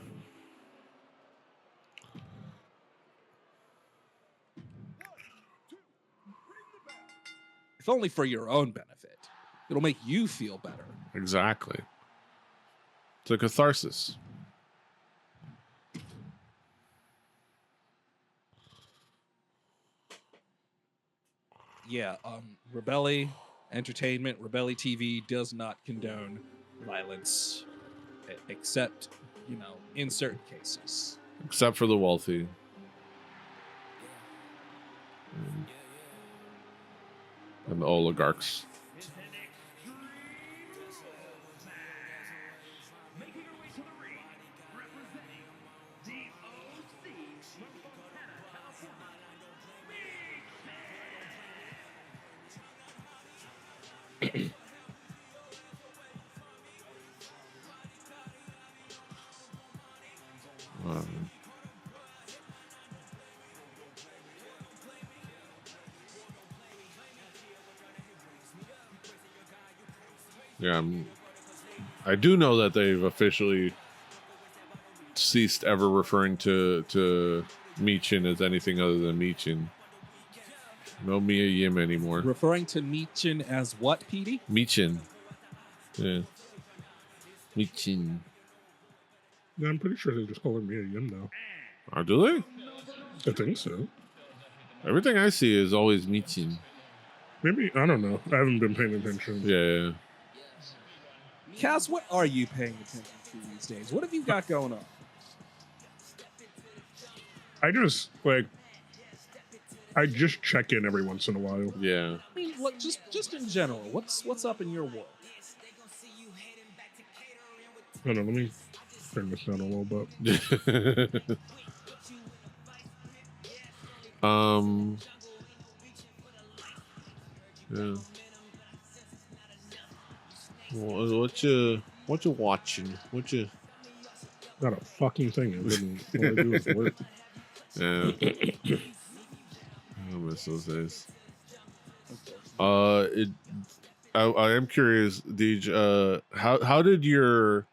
If only for your own benefit. It'll make you feel better. Exactly. It's a catharsis. Yeah, Rebelli Entertainment, Rebelli TV does not condone violence, except, in certain cases. Except for the wealthy. And the oligarchs. Making her way to the ring, representing DOC from Fontana, California. Yeah, I do know that they've officially ceased ever referring to Michin as anything other than Michin. No Mia Yim anymore. Referring to Michin as what, Petey? Michin. Yeah. Michin. Yeah, I'm pretty sure they just call her Mia Yim now. Oh, do they? I think so. Everything I see is always Michin. Maybe, I don't know. I haven't been paying attention. Yeah. Kaz, what are you paying attention to these days? What have you got going on? I just check in every once in a while. Yeah. I mean, look, just in general, what's up in your world? Hold on, let me turn this down a little bit. Yeah. What you watching? Not a fucking thing. All I do is work. Yeah. I miss those days. I am curious, Deej, how did your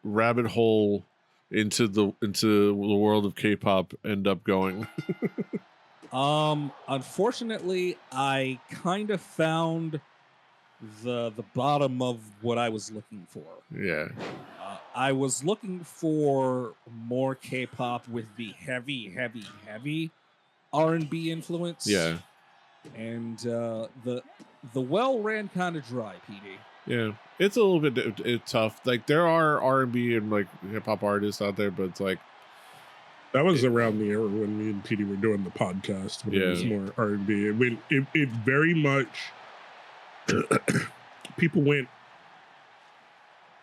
rabbit hole into the world of K-pop end up going? Unfortunately, I kind of found the bottom of what I was looking for. Yeah. I was looking for more K-pop with the heavy R&B influence. Yeah. And the well ran kind of dry, PD. Yeah, it's a little bit it's tough. Like there are R&B and like hip hop artists out there, but it's like that was around the era when me and PD were doing the podcast. When it was more R&B. It very much people went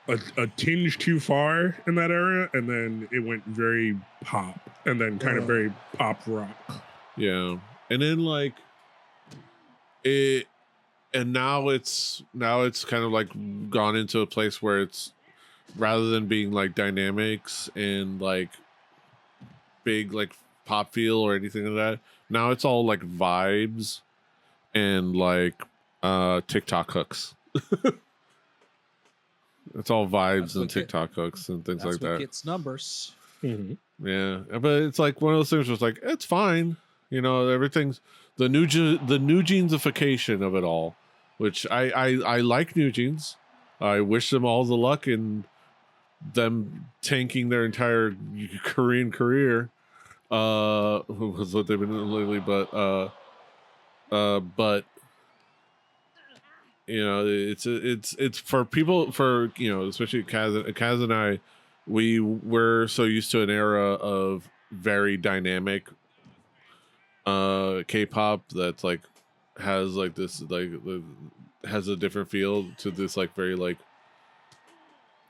a tinge too far in that era, and then it went very pop, and then kind of very pop rock. Yeah, and then like it. And now it's kind of like gone into a place where it's rather than being like dynamics and like big like pop feel or anything like that, now it's all like vibes and like TikTok hooks. It's all vibes and TikTok hooks and things like that. Gets numbers. Mm-hmm. Yeah, but it's like one of those things where it's like it's fine, you know. Everything's the new jeansification of it all. Which I like New Jeans. I wish them all the luck in them tanking their entire Korean career. Was what they've been doing lately, but you know, it's for people, for, you know, especially Kaz and I, we were so used to an era of very dynamic K-pop that's like has like this like has a different feel to this like very like,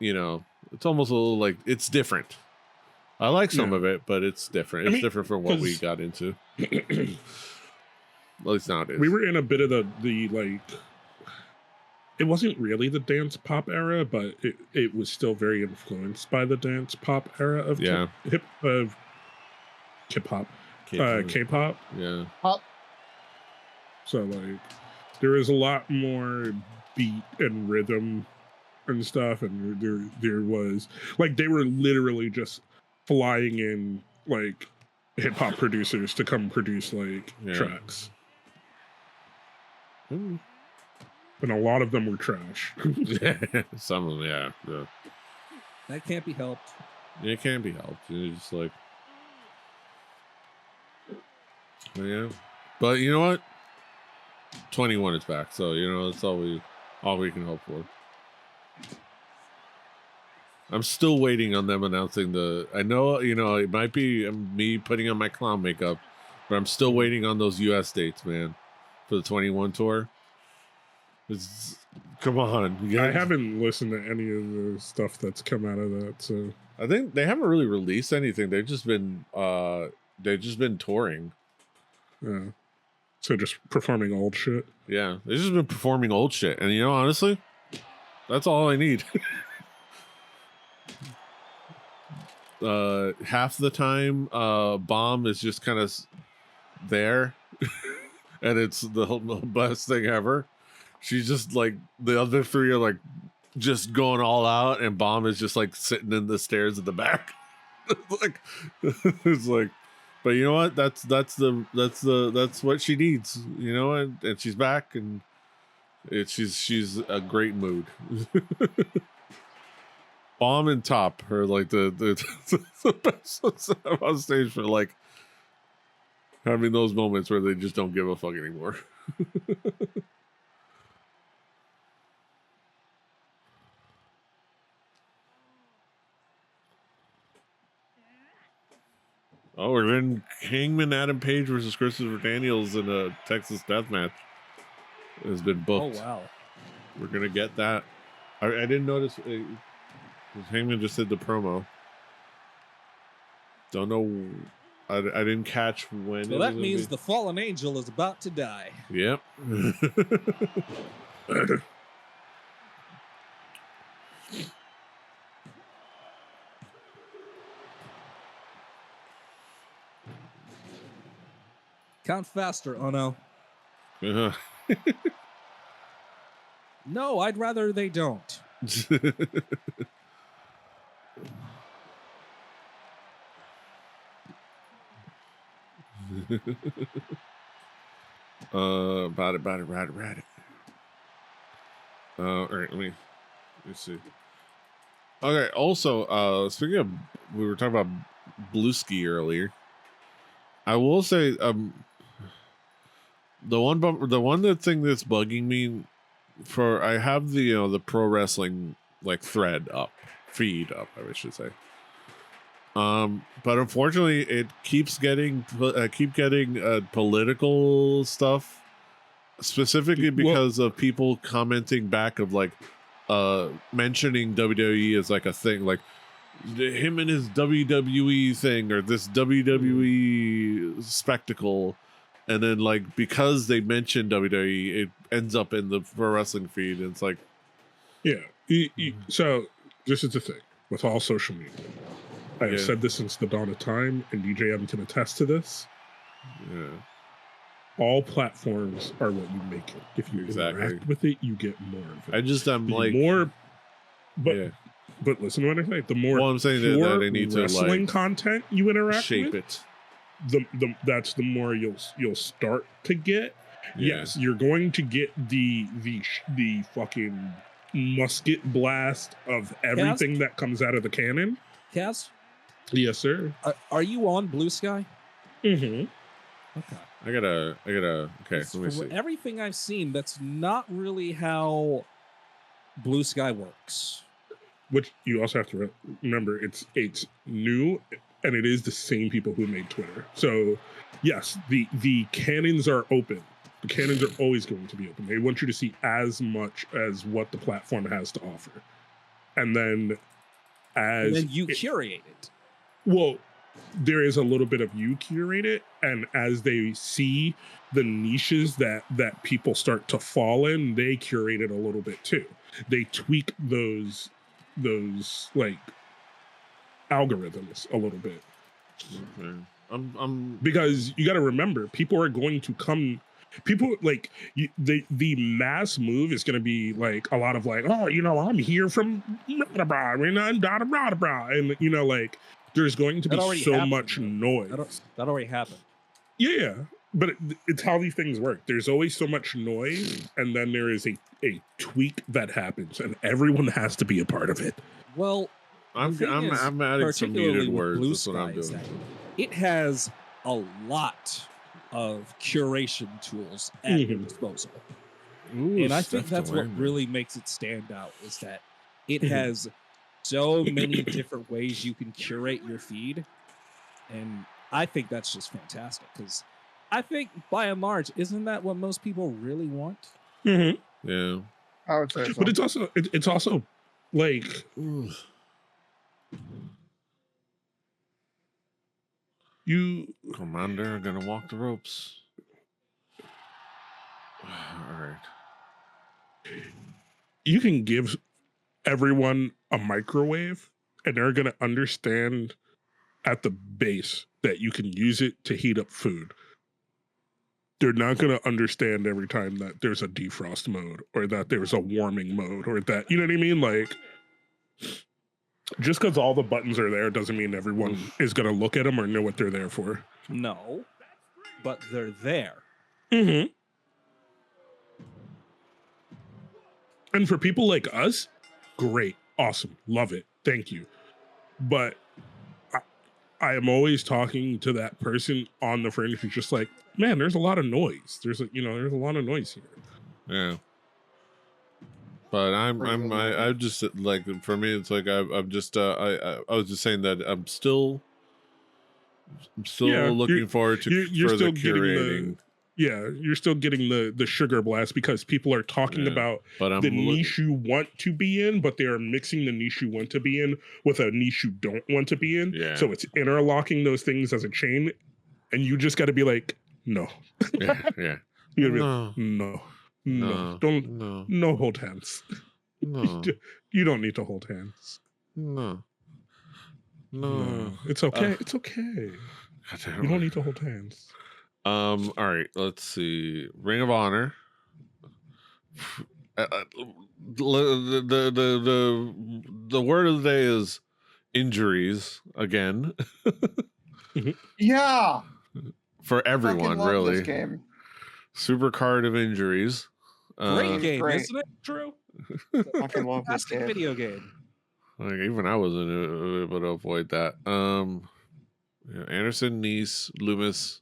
you know, it's almost a little like it's different. I like some of it, but it's different. It's different from what we got into. At least nowadays. We were in a bit of the like, it wasn't really the dance pop era, but it was still very influenced by the dance pop era of hip hop. K-pop. Yeah. Pop. So like there is a lot more beat and rhythm and stuff, and there was like they were literally just flying in like hip hop producers to come produce like tracks. And a lot of them were trash. Some of them, yeah. That can't be helped. It can't be helped. It's just like, yeah. But you know what? 21 is back, so you know that's all we can hope for. I'm still waiting on them announcing the. I know, you know, it might be me putting on my clown makeup, but I'm still waiting on those US dates, man, for the 21 tour. Come on. I haven't listened to any of the stuff that's come out of that, so I think they haven't really released anything. They've just been touring. Yeah. So just performing old shit. Yeah, they've just been performing old shit, and you know, honestly, that's all I need. Half the time, Bomb is just kind of there, and it's the best thing ever. She's just like the other three are like just going all out, and Bomb is just like sitting in the stairs at the back. It's like, but you know what? That's what she needs, you know, and she's back, and she's a great mood. Bomb and Top are like the best ones on stage for like having those moments where they just don't give a fuck anymore. Oh, we're in Hangman Adam Page versus Christopher Daniels in a Texas death match. It has been booked. Oh, wow. We're going to get that. I didn't notice. Hangman just did the promo. Don't know. I didn't catch when. So that means the fallen angel is about to die. Yep. Count faster. Oh, no. No, I'd rather they don't. About it. All right, let me see. Okay. Also, speaking of, we were talking about Blue Ski earlier. I will say, the one thing that's bugging me I have the the pro wrestling like feed up, I should say. But unfortunately, it keeps getting political stuff, specifically because of people commenting back of like mentioning WWE as like a thing, like him and his WWE thing or this WWE spectacle, and then like because they mentioned WWE, it ends up in the pro wrestling feed, and it's like, yeah. So this is the thing with all social media. I have said this since the dawn of time, and DJM can attest to this. Yeah. All platforms are what you make it. If you interact with it, you get more of it. I'm like more, but listen to what I say. The more I'm saying that I need wrestling to like content you interact shape with, it. That's the more you'll start to get. Yeah. Yes, you're going to get the fucking musket blast of everything that comes out of the cannon. Kaz? Yes, sir. Are you on Blue Sky? Mm-hmm. Okay. I gotta. Okay, let me see. Everything I've seen, that's not really how Blue Sky works. Which you also have to remember, it's new, and it is the same people who made Twitter. So, yes, the cannons are open. The cannons are always going to be open. They want you to see as much as what the platform has to offer, and then you curate it. Well, there is a little bit of you curate it, and as they see the niches that people start to fall in, they curate it a little bit too. They tweak those like algorithms a little bit. Okay. Because you got to remember, people are going to come. People like the mass move is going to be like a lot of like, oh, I'm here from and like there's going to be so much noise. That already happened. Yeah, but it's how these things work. There's always so much noise, and then there is a tweak that happens, and everyone has to be a part of it. Well, I'm adding some muted words. That's what I'm doing. It has a lot of curation tools at your disposal. Ooh, and I think that's what really makes it stand out, is that it has so many different ways you can curate your feed. And I think that's just fantastic, because I think by and large, isn't that what most people really want? Mm-hmm. Yeah. I would say so. But it's also like Commander gonna walk the ropes. All right. You can give everyone a microwave, and they're gonna understand at the base that you can use it to heat up food. They're not going to understand every time that there's a defrost mode or that there's a warming mode or that, you know what I mean? Like, just because all the buttons are there doesn't mean everyone is going to look at them or know what they're there for. No, but they're there. Mm-hmm. And for people like us, great, awesome, love it, thank you. But I am always talking to that person on the fringe who's just like, man, there's a lot of noise. There's a lot of noise here. Yeah. But I just like, for me, it's like I'm just I was just saying that I'm still looking forward to further curating. You're still getting the sugar blast because people are talking about the niche you want to be in, but they are mixing the niche you want to be in with a niche you don't want to be in. Yeah. So it's interlocking those things as a chain, and you just got to be like, no. Yeah. You gotta be like, no, hold hands. No. You don't need to hold hands. No. It's okay. It's okay. You don't need to hold hands. All right, let's see. Ring of Honor. The word of the day is injuries again. Yeah. For everyone, love really. This game. Supercard of injuries. Great game, great. isn't it? True. I fucking love this game. Video game. Like even I wasn't able to avoid that. Yeah, Anderson, Nice, Loomis.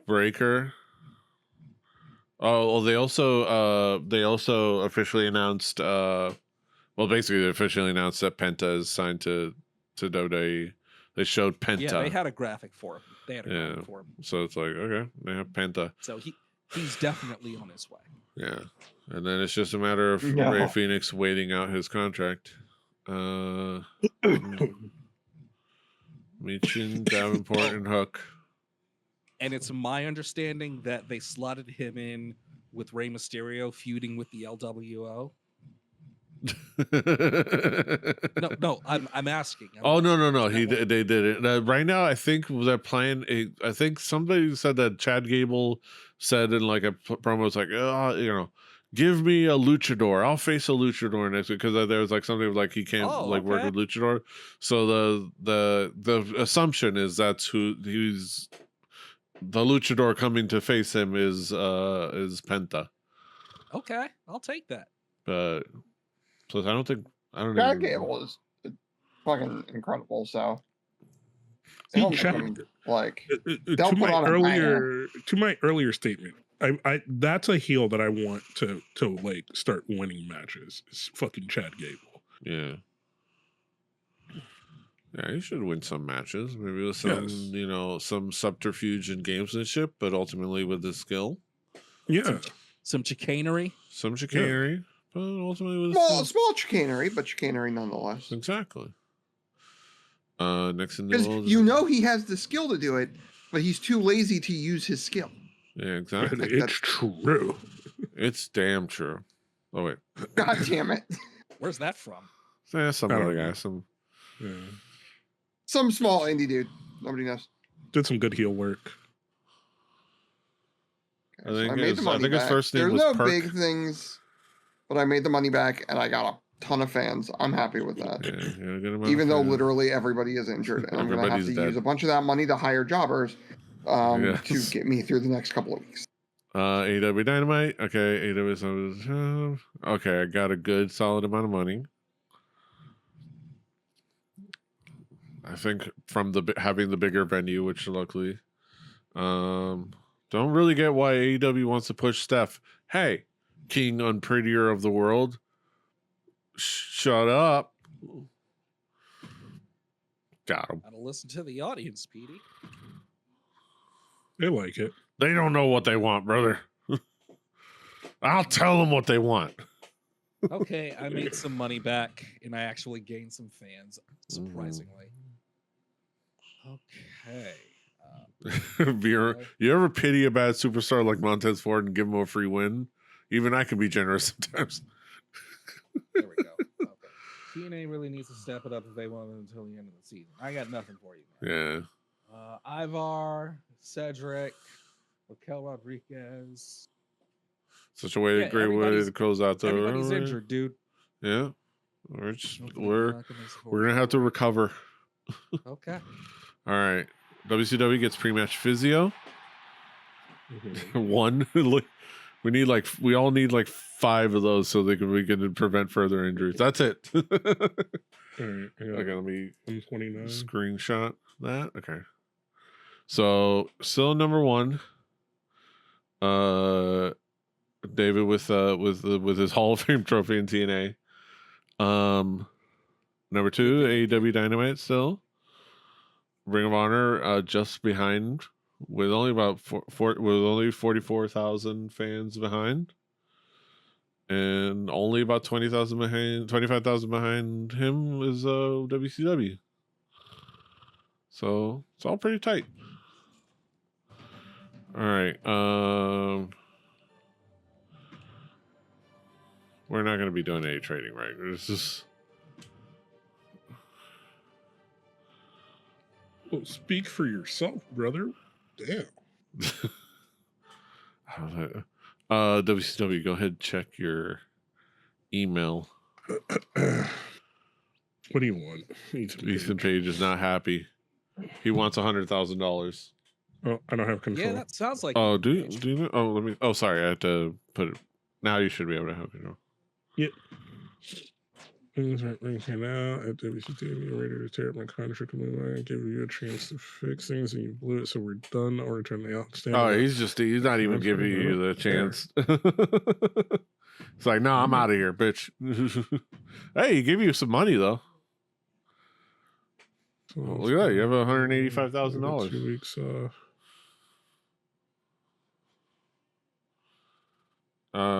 Breaker. Oh, well, they also officially announced basically they officially announced that Penta is signed to WWE. They showed Penta. Yeah, they had a graphic for him. Yeah. So it's like, okay, they have Penta. So he's definitely on his way. Yeah. And then it's just a matter of No. Ray Phoenix waiting out his contract. Michin, Davenport, and Hook. And it's my understanding that they slotted him in with Rey Mysterio feuding with the LWO. No, I'm asking. No. They did it. Right now, I think they're playing. I think somebody said that Chad Gable said in like a promo, it's like, give me a luchador. I'll face a luchador next week, because there was like something like he can't work with luchador. So the assumption is that's who he's. The luchador coming to face him is Penta. Okay, I'll take that. But plus, I don't Chad Gable is fucking incredible. So See, they'll Chad- make him, like to they'll put on my earlier statement, I that's a heel that I want to like start winning matches. It's fucking Chad Gable. Yeah. Yeah, he should win some matches. Maybe with some, some subterfuge and gamesmanship, but ultimately with his skill. Yeah. Some chicanery. But ultimately with his skill. small chicanery, but chicanery nonetheless. Exactly. Next in the Because world, he has the skill to do it, but he's too lazy to use his skill. Yeah, exactly. It's true. It's damn true. Oh wait. God damn it. Where's that from? Yeah, some I don't other know. guy. Some. Yeah. Some small indie dude. Nobody knows. Did some good heel work. I think made the money his back. first name There's was no Perk. big things, but I made the money back and I got a ton of fans. I'm happy with that. Yeah, a good amount Even of though fans. literally everybody is injured, and I'm going to have to Everybody's dead. use a bunch of that money to hire jobbers to Yes. get me through the next couple of weeks. AEW Dynamite. Okay, AEW. Okay, I got a good solid amount of money. I think from having the bigger venue, which luckily, don't really get why AEW wants to push Steph. Hey, King Unprettier of the world, shut up. Got him. Gotta listen to the audience, Petey. They like it. They don't know what they want, brother. I'll tell them what they want. Okay, I made some money back and I actually gained some fans, surprisingly. Okay. You ever pity a bad superstar like Montez Ford and give him a free win? Even I can be generous sometimes. There we go. Okay. TNA really needs to step it up if they want it until the end of the season. I got nothing for you, man. Yeah. Ivar, Cedric, Raquel Rodriguez. Such a great way to close out the. Everybody's injured, dude. Yeah. We're gonna have to recover. Okay. All right. WCW gets pre-match physio. Mhm. One. We all need like 5 of those so we can prevent further injuries. That's it. All right. Okay, let me 129. screenshot that. Okay. So still number 1. David with his Hall of Fame trophy in TNA. Number 2, AEW Dynamite still. Ring of Honor just behind with only about 44,000 fans behind. And only about 25,000 behind him is WCW. So it's all pretty tight. All right. We're not going to be doing any trading, right? It's just. Well, speak for yourself, brother. Damn. WCW, go ahead and check your email. What do you want? Ethan Page is not happy. He wants $100,000. Oh, I don't have control. Yeah, that sounds like. Oh, you, do Rich. you know? Oh, let me. Oh, sorry, I had to put it. Now you should be able to have control. Yep. Things aren't working out at WCT. You're ready to tear up my contract with me. I give you a chance to fix things, and you blew it. So we're done. Or return the outstanding. Oh, he's not even giving you the chance. It's like, no, I'm out of here, bitch. Hey, he gave you some money though. So Oh, look at that, you have $185,000. 2 weeks off.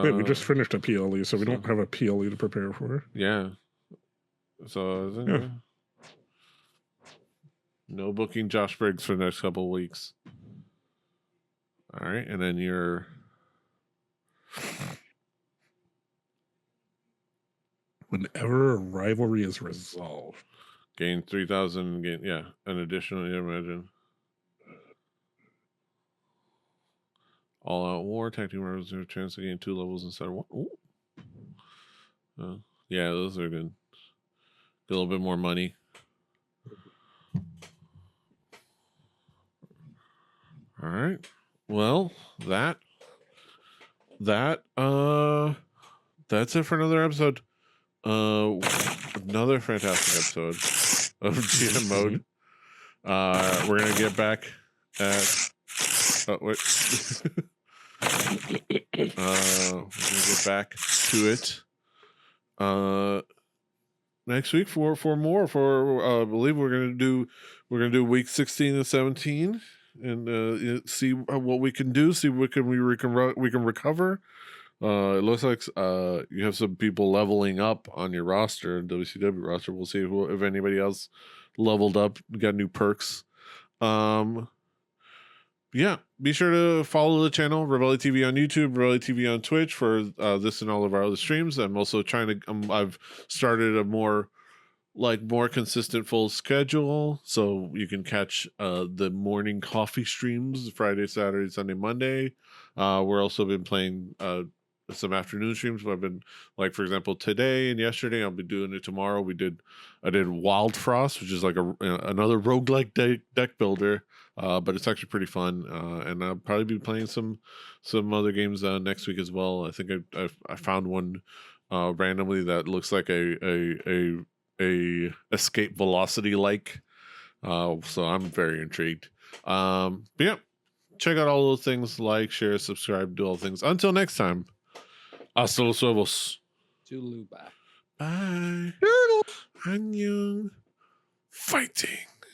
Wait, we just finished a PLE, so we don't have a PLE to prepare for. Yeah. So Yeah. no booking Josh Briggs for the next couple of weeks. All right, and then you're Whenever a rivalry is resolved. gain 3,000. Gain, yeah, an additional. You imagine. All out war, tag team members have a chance to gain 2 levels instead of 1. Ooh. Yeah, those are good. Get a little bit more money. All right. Well, that's it for another episode. Another fantastic episode of GM Mode. We're gonna get back at. Oh wait. We're gonna get back to it. Next week for more. I believe we're gonna do week 16 and 17 and see what we can do. See what we can recover. It looks like you have some people leveling up on your roster, WCW roster. We'll see if anybody else leveled up, got new perks. Yeah, be sure to follow the channel Rebelli TV on YouTube, Rebelli TV on Twitch for this and all of our other streams. I'm also trying to. I've started a more consistent full schedule, so you can catch the morning coffee streams Friday, Saturday, Sunday, Monday. We're also been playing some afternoon streams. But I've been for example, today and yesterday. I'll be doing it tomorrow. I did Wild Frost, which is like another roguelike deck builder. But it's actually pretty fun, and I'll probably be playing some other games next week as well. I think I found one randomly that looks like a escape velocity so I'm very intrigued. But yeah, check out all those things, like, share, subscribe, do all things. Until next time, hasta los huevos. Toodaloo, bye. Bye. Annyeong. Fighting.